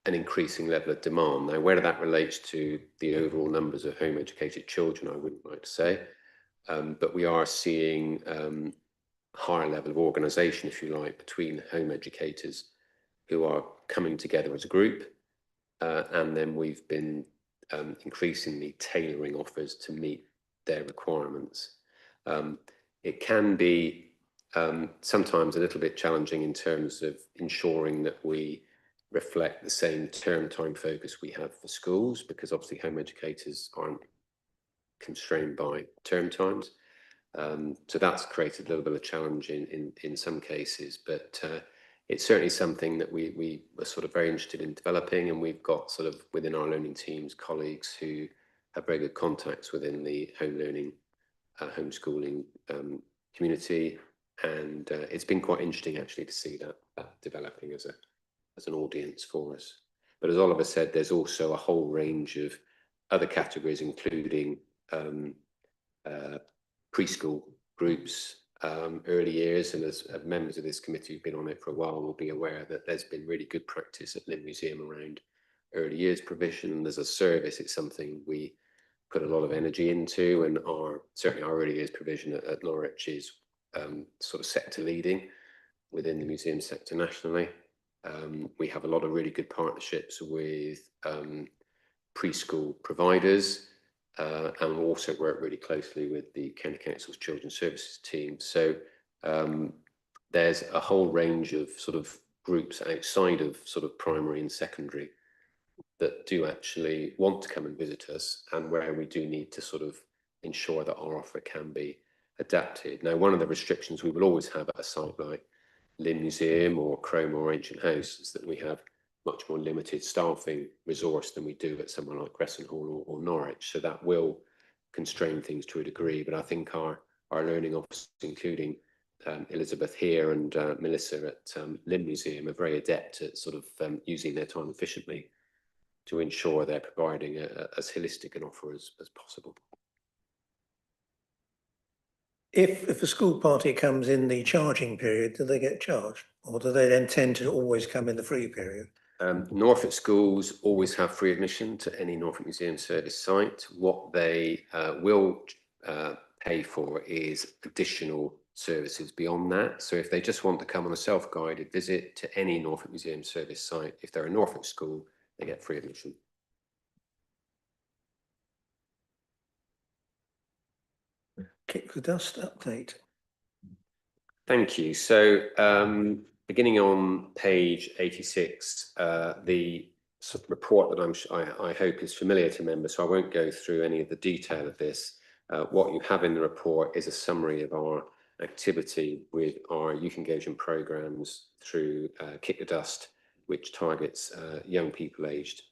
increasing level of demand. Now, whether that relates to the overall numbers of home educated children, I wouldn't like to say, but we are seeing higher level of organisation, if you like, between home educators who are coming together as a group, and then we've been increasingly tailoring offers to meet their requirements. It can be sometimes a little bit challenging in terms of ensuring that we reflect the same term time focus we have for schools, because obviously home educators aren't constrained by term times. So that's created a little bit of challenge in some cases, but it's certainly something that we were sort of very interested in developing, and we've got sort of within our learning teams colleagues who have very good contacts within the home learning, homeschooling community, and it's been quite interesting actually to see that developing as an audience for us. But as Oliver said, there's also a whole range of other categories, including preschool groups, early years, and as members of this committee who've been on it for a while will be aware that there's been really good practice at Lynn Museum around early years provision, and as a service it's something we put a lot of energy into, and certainly our early years provision at Norwich is sort of sector leading within the museum sector nationally. We have a lot of really good partnerships with preschool providers, and we also work really closely with the County Council's Children's Services team. So there's a whole range of sort of groups outside of sort of primary and secondary that do actually want to come and visit us, and where we do need to sort of ensure that our offer can be adapted. Now, one of the restrictions we will always have at a site like Lynn Museum or Crome or Ancient House is that we have much more limited staffing resource than we do at somewhere like Gressenhall or Norwich. So that will constrain things to a degree, but I think our learning officers, including Elizabeth here and Melissa at Lynn Museum, are very adept at sort of using their time efficiently to ensure they're providing as holistic an offer as possible. If a school party comes in the charging period, do they get charged, or do they then tend to always come in the free period? Norfolk schools always have free admission to any Norfolk Museum Service site. What they will pay for is additional services beyond that. So if they just want to come on a self-guided visit to any Norfolk Museum Service site, if they're a Norfolk school, they get free admission. Kick the dust update. Thank you. So beginning on page 86, the sort of report that I hope is familiar to members, so I won't go through any of the detail of this. What you have in the report is a summary of our activity with our youth engagement programs through Kick the Dust, which targets young people aged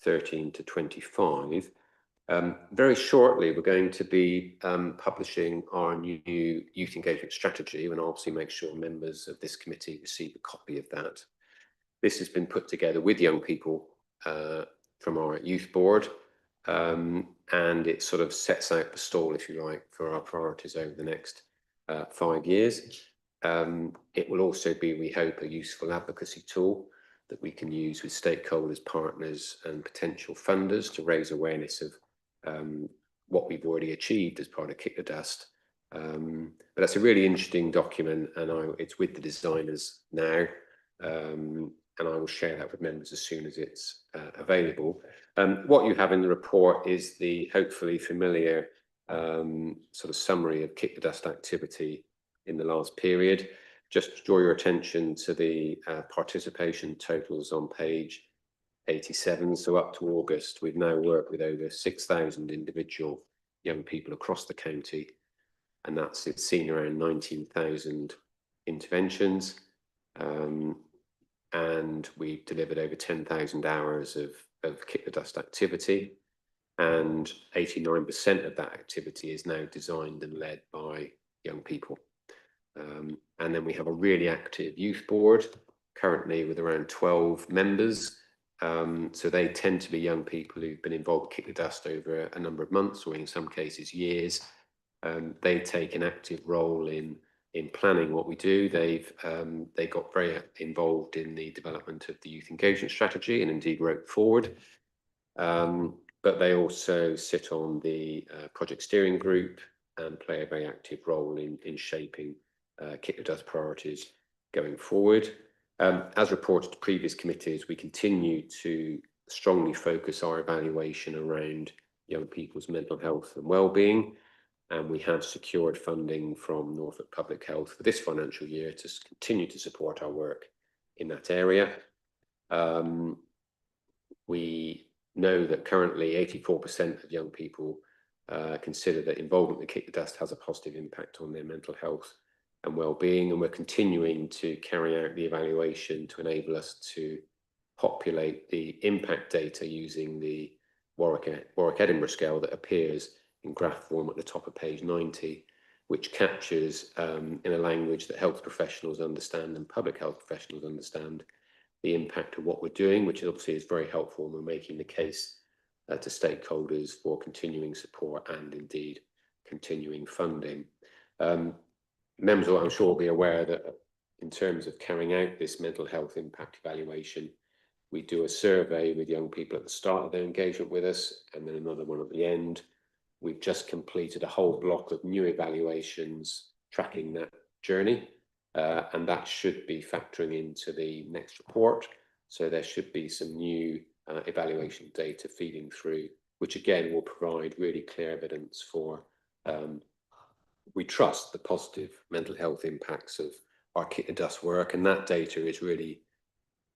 13 to 25. Very shortly, we're going to be publishing our new youth engagement strategy, and I'll obviously make sure members of this committee receive a copy of that. This has been put together with young people from our youth board, and it sort of sets out the stall, if you like, for our priorities over the next 5 years. It will also be, we hope, a useful advocacy tool that we can use with stakeholders, partners and potential funders to raise awareness of what we've already achieved as part of Kick the Dust. But that's a really interesting document, and it's with the designers now, and I will share that with members as soon as it's available. What you have in the report is the hopefully familiar sort of summary of Kick the Dust activity in the last period. just to draw your attention to the participation totals on page 87. So up to August, we've now worked with over 6,000 individual young people across the county, and it's seen around 19,000 interventions. And we've delivered over 10,000 hours of Kick the Dust activity, and 89% of that activity is now designed and led by young people. And then we have a really active youth board, currently with around 12 members. So they tend to be young people who've been involved with Kick the Dust over a number of months, or in some cases years. They take an active role in planning what we do. They got very involved in the development of the youth engagement strategy, and indeed wrote forward. But they also sit on the project steering group and play a very active role in shaping Kick the Dust priorities going forward. As reported to previous committees, we continue to strongly focus our evaluation around young people's mental health and well-being, and we have secured funding from Norfolk Public Health for this financial year to continue to support our work in that area. We know that currently 84% of young people consider that involvement with Kick the Dust has a positive impact on their mental health and well-being, and we're continuing to carry out the evaluation to enable us to populate the impact data using the Warwick-Edinburgh scale that appears in graph form at the top of page 90, which captures in a language that health professionals understand and public health professionals understand the impact of what we're doing, which obviously is very helpful when we're making the case to stakeholders for continuing support and indeed continuing funding. Members, I'm sure, will be aware that in terms of carrying out this mental health impact evaluation, we do a survey with young people at the start of their engagement with us, and then another one at the end. We've just completed a whole block of new evaluations tracking that journey, and that should be factoring into the next report. So there should be some new evaluation data feeding through, which again will provide really clear evidence for, we trust, the positive mental health impacts of our Kick the Dust work, and that data is really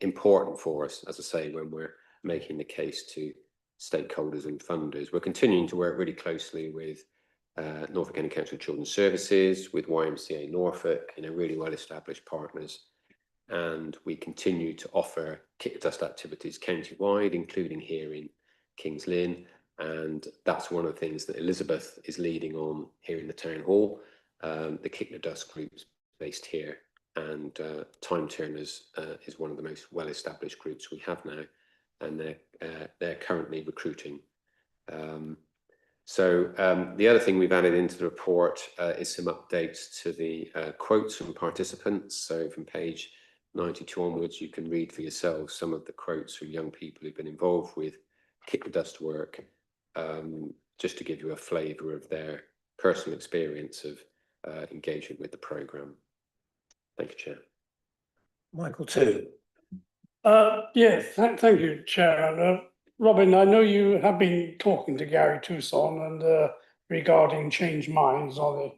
important for us, as I say, when we're making the case to stakeholders and funders. We're continuing to work really closely with Norfolk County Council of Children's Services, with YMCA Norfolk, really well-established partners, and we continue to offer Kick the Dust activities county-wide, including here in King's Lynn, and that's one of the things that Elizabeth is leading on here in the town hall. The Kick the Dust group's based here, and Time Turners is one of the most well-established groups we have now, and they're currently recruiting. The other thing we've added into the report is some updates to the quotes from participants. So from page 92 onwards, you can read for yourselves some of the quotes from young people who've been involved with Kick the Dust work, just to give you a flavour of their personal experience of engagement with the programme. Thank you, Chair. Michael, too. Yes, thank you, Chair. Robin, I know you have been talking to Gary Tucson and regarding changed minds on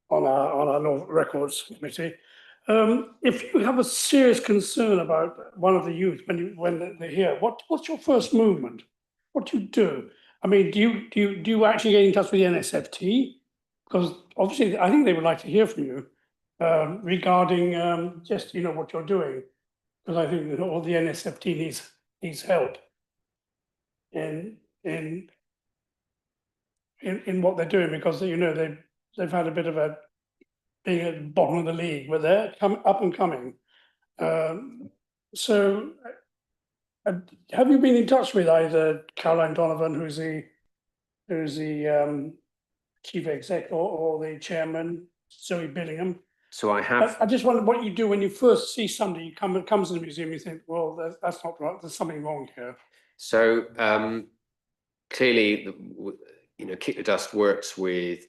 our Norfolk Records Committee. If you have a serious concern about one of the youth when they're here, what's your first movement? What do you do? I mean, do you actually get in touch with the NSFT? Because obviously, I think they would like to hear from you regarding just what you're doing. Because I think that all the NSFT needs help in what they're doing, because they've had a bit of being at the bottom of the league, but they're up and coming. So have you been in touch with either Caroline Donovan, who's the chief exec, or the chairman, Zoe Billingham? So I have. I just wonder what you do when you first see somebody comes to the museum. You think, well, that's not right. There's something wrong here. So clearly, Kick the Dust works with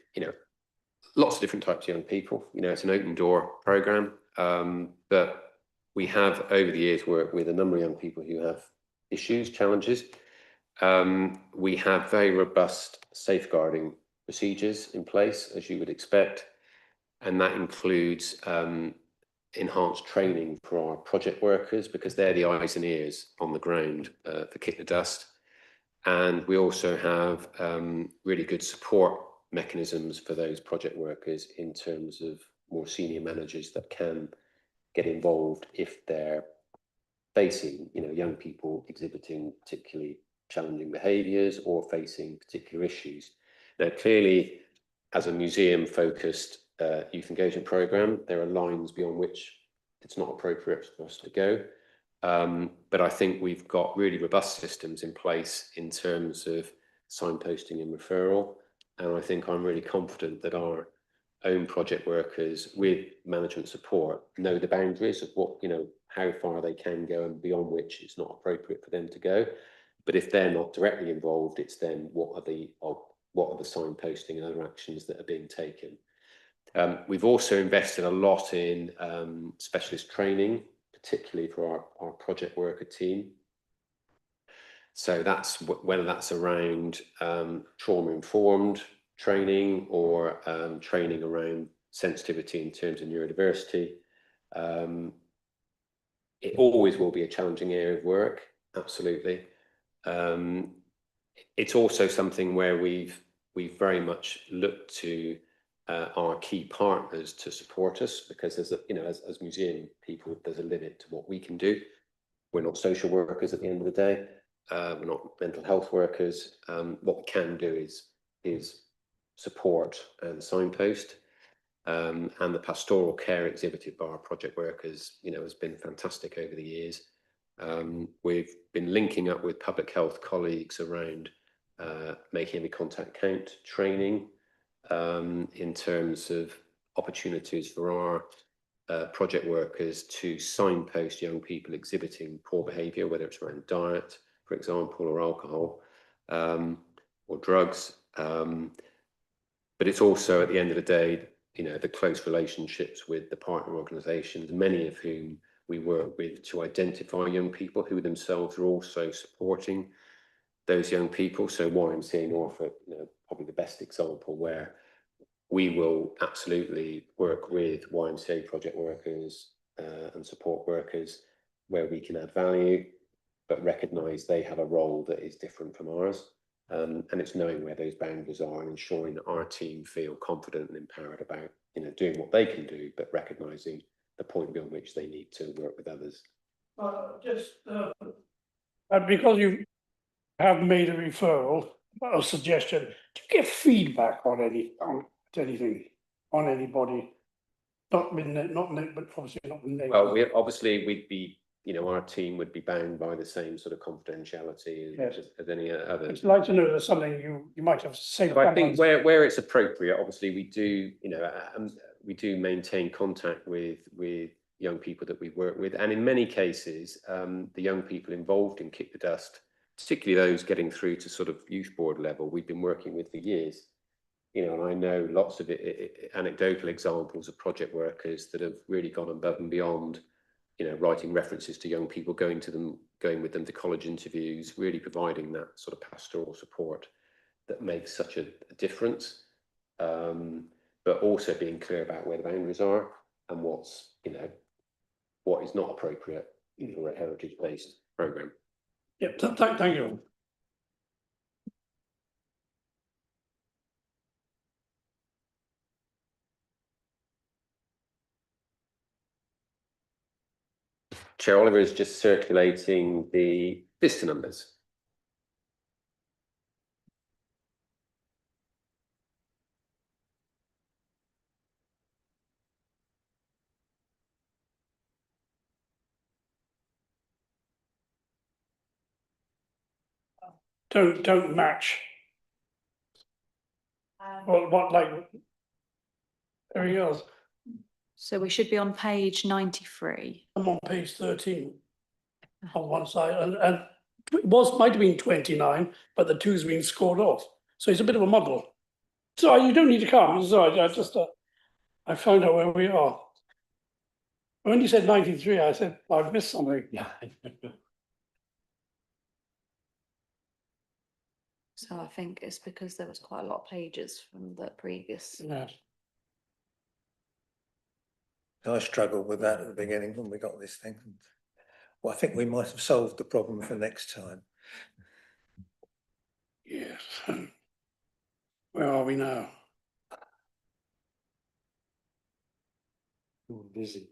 lots of different types of young people. It's an open door program, but we have over the years worked with a number of young people who have issues, challenges. We have very robust safeguarding procedures in place, as you would expect, and that includes enhanced training for our project workers, because they're the eyes and ears on the ground for Kick the Dust. And we also have really good support mechanisms for those project workers in terms of more senior managers that can get involved if they're facing, young people exhibiting particularly challenging behaviours or facing particular issues. Now, clearly, as a museum-focused youth engagement programme, there are lines beyond which it's not appropriate for us to go. But I think we've got really robust systems in place in terms of signposting and referral. And I think I'm really confident that our own project workers with management support know the boundaries of what, how far they can go and beyond which it's not appropriate for them to go. But if they're not directly involved, it's then what are the signposting and other actions that are being taken. We've also invested a lot in specialist training, particularly for our project worker team. So that's whether that's around trauma-informed training or training around sensitivity in terms of neurodiversity. It always will be a challenging area of work, absolutely. It's also something where we've very much looked to our key partners to support us, because there's as museum people, there's a limit to what we can do. We're not social workers at the end of the day. We're not mental health workers. What we can do is support and signpost. And the pastoral care exhibited by our project workers, has been fantastic over the years. We've been linking up with public health colleagues around making every contact count training in terms of opportunities for our project workers to signpost young people exhibiting poor behaviour, whether it's around diet, for example, or alcohol, or drugs. But it's also, at the end of the day, the close relationships with the partner organisations, many of whom we work with to identify young people who themselves are also supporting those young people. So YMCA Norfolk, probably the best example, where we will absolutely work with YMCA project workers and support workers where we can add value, but recognise they have a role that is different from ours. And it's knowing where those boundaries are and ensuring that our team feel confident and empowered about, doing what they can do, but recognising the point beyond which they need to work with others. Because you have made a referral, a suggestion, do you get feedback on anything, on anybody? But obviously not with names. Well, we'd be, our team would be bound by the same sort of confidentiality as any other. I'd like to know there's something you might have to say. So I think where it's appropriate, obviously we do, we do maintain contact with young people that we work with, and in many cases, the young people involved in Kick the Dust, particularly those getting through to sort of youth board level, we've been working with for years. And I know lots of anecdotal examples of project workers that have really gone above and beyond, writing references to young people, going with them to college interviews, really providing that sort of pastoral support that makes such a difference. But also being clear about where the boundaries are and what is not appropriate for a heritage-based programme. Yeah, thank you. Chair Oliver is just circulating the visitor numbers. Don't match. What like there he goes. So we should be on page 93. I'm on page 13 on one side, and it might have been 29, but the 2's been scored off. So it's a bit of a muddle. So you don't need to come. So I just I found out where we are. When you said 93, I said I've missed something. Yeah. So I think it's because there was quite a lot of pages from the previous. Yeah. I struggled with that at the beginning when we got this thing. Well, I think we might have solved the problem for next time. Yes. Where are we now? Busy.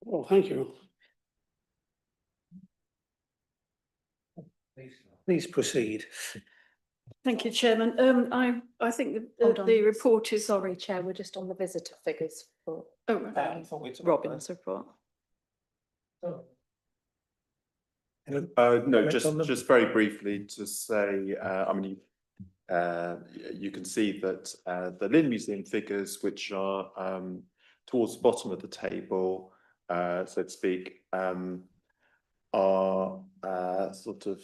Oh, thank you. Please proceed. Thank you, Chairman. I think Hold on. the report is. Sorry, Chair, we're just on the visitor figures for Oh, Robin's report. No, Comments on them? just very briefly to say, I mean, you can see that the Lynn Museum figures, which are towards the bottom of the table, so to speak, are sort of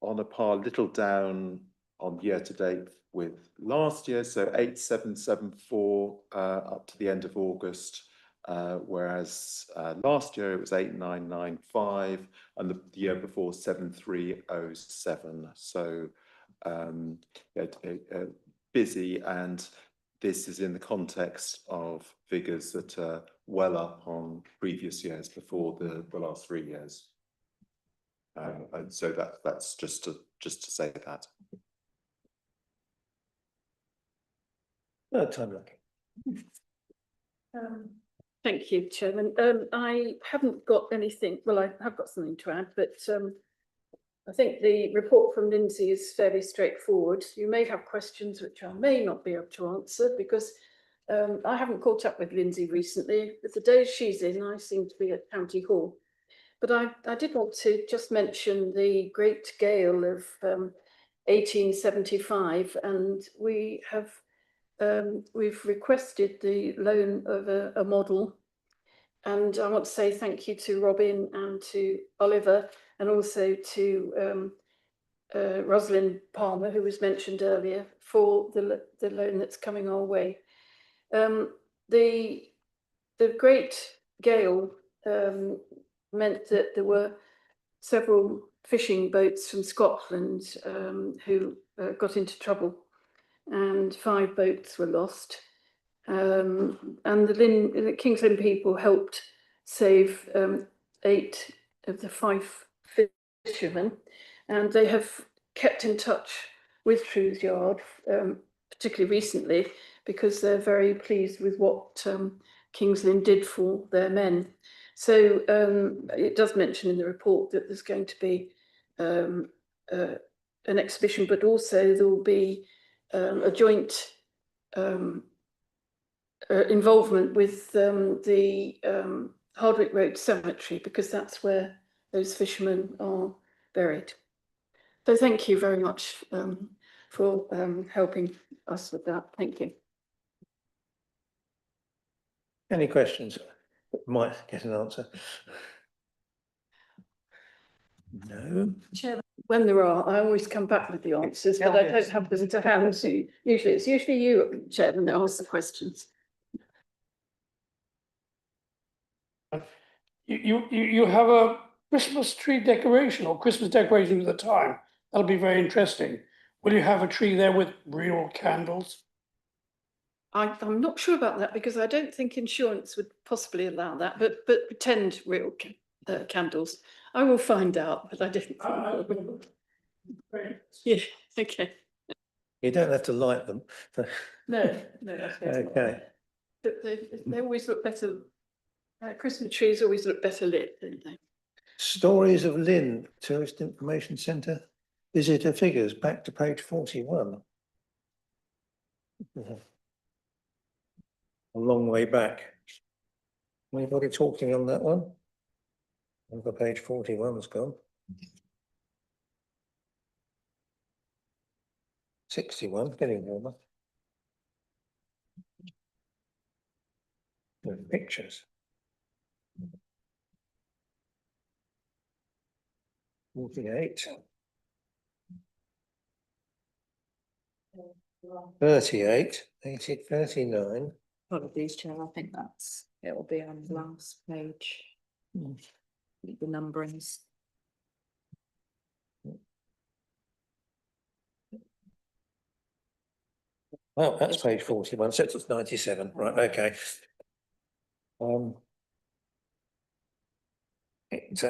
on a par, little down on year to date with last year, so 8774 up to the end of August. Whereas last year it was 8995 and the year before 7307. So busy, and this is in the context of figures that are well up on previous years before the last 3 years. And so that's just to say that. No time lucky. Thank you, Chairman. I haven't got anything, well, I have got something to add, but I think the report from Lindsay is fairly straightforward. You may have questions which I may not be able to answer because I haven't caught up with Lindsay recently. The days she's in, I seem to be at County Hall. But I did want to just mention the great gale of 1875, and we have we've requested the loan of a model, and I want to say thank you to Robin and to Oliver, and also to Rosalind Palmer, who was mentioned earlier, for the loan that's coming our way. The great gale meant that there were several fishing boats from Scotland who got into trouble, and 5 boats were lost. And the King's Lynn people helped save 8 of the 5 fishermen, and they have kept in touch with Truth Yard, particularly recently, because they're very pleased with what King's Lynn did for their men. So it does mention in the report that there's going to be an exhibition, but also there will be a joint involvement with the Hardwick Road Cemetery, because that's where those fishermen are buried. So thank you very much for helping us with that. Thank you. Any questions? Might get an answer. No. Chairman, when there are, I always come back with the answers, but I don't have them to hand. It's usually you, Chairman, that asks the questions. You have a Christmas tree decoration or Christmas decoration at the time. That'll be very interesting. Will you have a tree there with real candles? I'm not sure about that because I don't think insurance would possibly allow that, but pretend real candles. I will find out, but I didn't. Yeah, okay. You don't have to light them. No, that's Okay. But they always look better. Christmas trees always look better lit, don't they? Stories of Lynn, Tourist Information Centre. Visitor figures, back to page 41. A long way back. Anybody talking on that one? Over page 41's gone. 61, getting warmer. Pictures. 48. 38, 80, 39. Apologies, Chair, I think it will be on the last page. The numberings. Well, that's page 41, so it's 97, right, okay. It's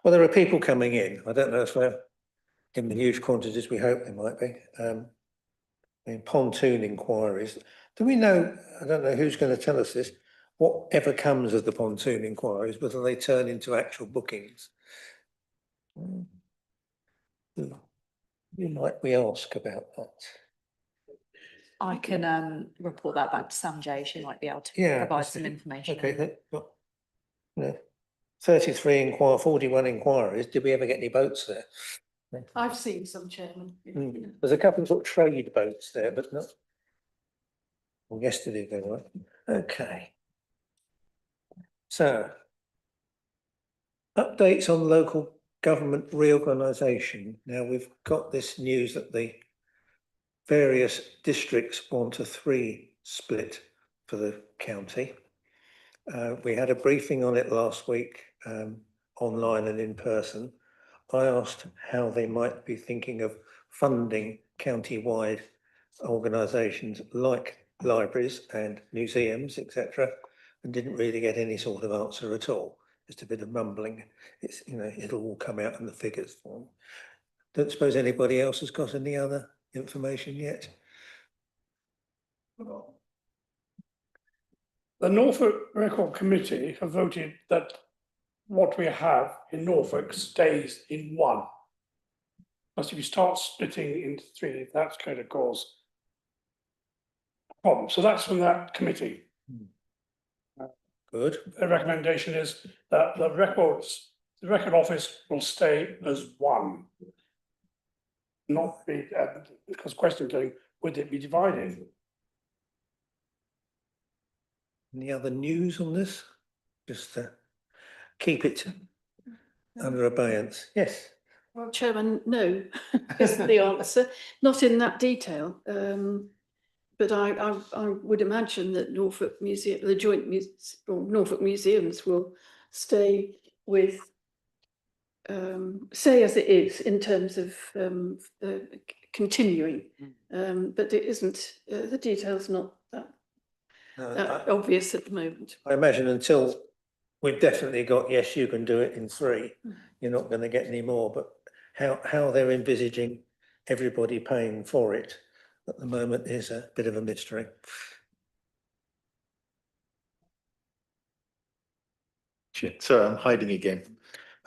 well, there are people coming in. I don't know if they're in the huge quantities we hope they might be. In pontoon inquiries. Do we know, I don't know who's going to tell us this, whatever comes of the pontoon inquiries, whether they turn into actual bookings? We ask about that. I can report that back to Sanjay. She might be able to provide some information. Okay, no. 33 41 inquiries. Did we ever get any boats there? I've seen some, Chairman. There's a couple of sort of trade boats there, but not. Well, yesterday they were. Okay. So, updates on local government reorganisation. Now we've got this news that the various districts want a 3 split for the county. We had a briefing on it last week, online and in person. I asked how they might be thinking of funding county-wide organisations like libraries and museums, etc., and didn't really get any sort of answer at all. Just a bit of mumbling. It's, you know, it'll all come out in the figures form. Don't suppose anybody else has got any other information yet? The Norfolk Record Committee have voted that what we have in Norfolk stays in one. Because if you start splitting into 3, that's going to cause problems. So that's from that committee. Good. The recommendation is that the record office will stay as one. Not be, because question going, would it be divided? Any other news on this? Just to keep it under abeyance. Yes. Well, Chairman, no, is the answer. Not in that detail. But I would imagine that Norfolk Museum, the joint Norfolk Museums will stay with, say as it is in terms of continuing. But it isn't, the detail's not that obvious at the moment. I imagine until we've definitely got, yes, you can do it in 3, you're not going to get any more, but how they're envisaging everybody paying for it at the moment is a bit of a mystery. Sorry, I'm hiding again.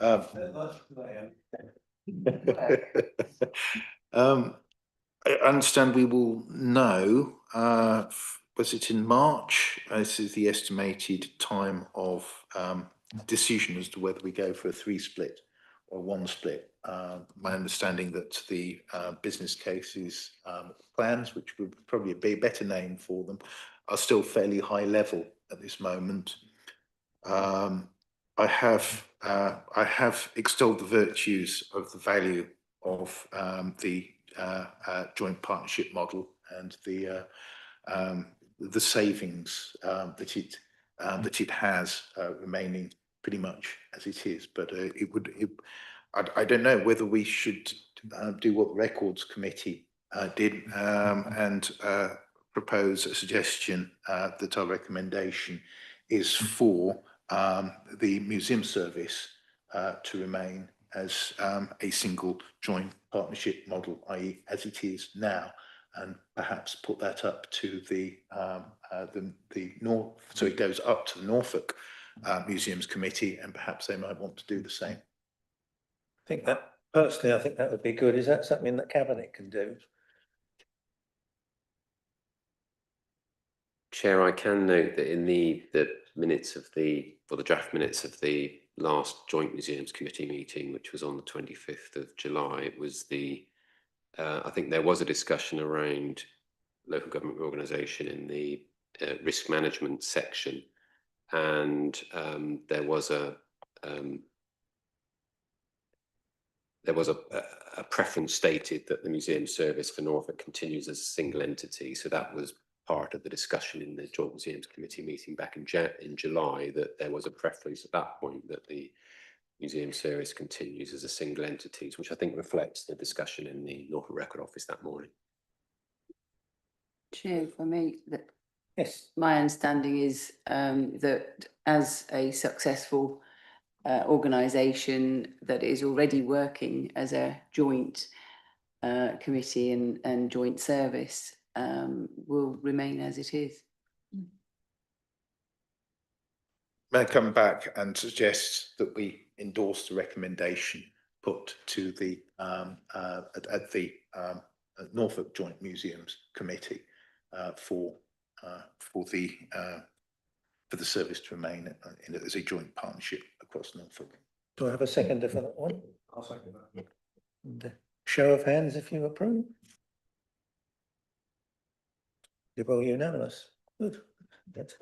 I understand we will know, was it in March? This is the estimated time of decision as to whether we go for a 3 split or 1 split. My understanding that the business cases plans, which would probably be a better name for them, are still fairly high level at this moment. I have extolled the virtues of the value of the joint partnership model and the savings that it has remaining pretty much as it is. But I don't know whether we should do what the Records Committee did and propose a suggestion that our recommendation is for the museum service to remain as a single joint partnership model, i.e. as it is now, and perhaps put that up to so it goes up to the Norfolk Museums Committee, and perhaps they might want to do the same. Personally, I think that would be good. Is that something that Cabinet can do? Chair, I can note that in the minutes of the draft minutes of the last Joint Museums Committee meeting, which was on the 25th of July, it was I think there was a discussion around local government organisation in the risk management section, and there was a preference stated that the museum service for Norfolk continues as a single entity. So that was part of the discussion in the Joint Museums Committee meeting back in July, that there was a preference at that point that the museum service continues as a single entity, which I think reflects the discussion in the Norfolk Record Office that morning. Chair, for me, that Yes. my understanding is that as a successful organisation that is already working as a joint committee and joint service will remain as it is. May I come back and suggest that we endorse the recommendation put to the at the Norfolk Joint Museums Committee for the service to remain as a joint partnership across Norfolk. Do I have a seconder for that one? I'll second that. And, show of hands if you approve. You're all unanimous. Good. That's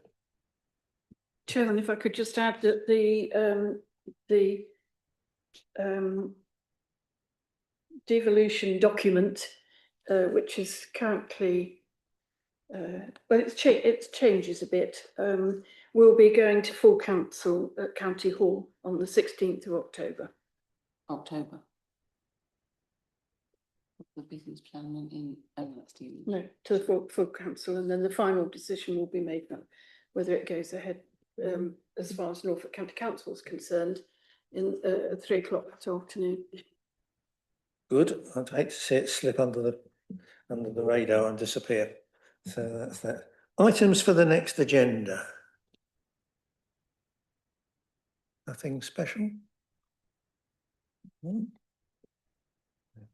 Chairman, if I could just add that the devolution document, which is currently, well, it changes a bit, will be going to full council at County Hall on the 16th of October. The business plan in No, to the full council, and then the final decision will be made on whether it goes ahead as far as Norfolk County Council is concerned in at 3 o'clock that afternoon. good. I'd hate to see it slip under the radar and disappear. So that's that. Items for the next agenda. Nothing special?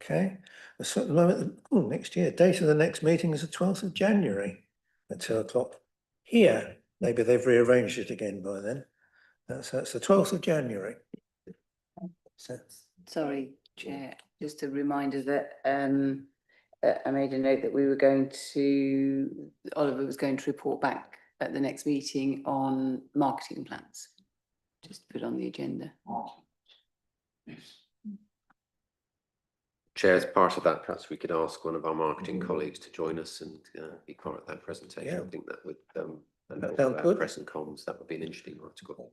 Okay. So at the moment, next year, date of the next meeting is the 12th of January at 2 o'clock here. Maybe they've rearranged it again by then. That's the 12th of January. So, Sorry, Chair, just a reminder that I made a note that Oliver was going to report back at the next meeting on marketing plans. Just put on the agenda. Chair, as part of that, perhaps we could ask one of our marketing colleagues to join us and be part of that presentation. Yeah. I think that would, and That also sounds our good. press and comms, that would be an interesting article.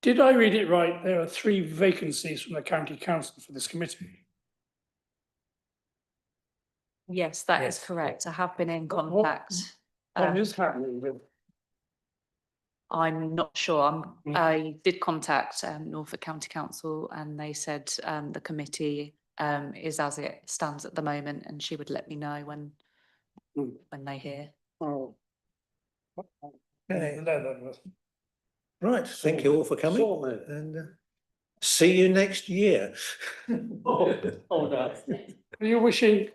Did I read it right? There are 3 vacancies from the county council for this committee. Yes, that is Yes. correct. I have been in What- contact. What is happening with? I'm not sure. I did contact Norfolk County Council and they said the committee is as it stands at the moment, and she would let me know when they hear. Oh. okay. Leather. Right. Thank you all for coming. And see you next year. Are you wishing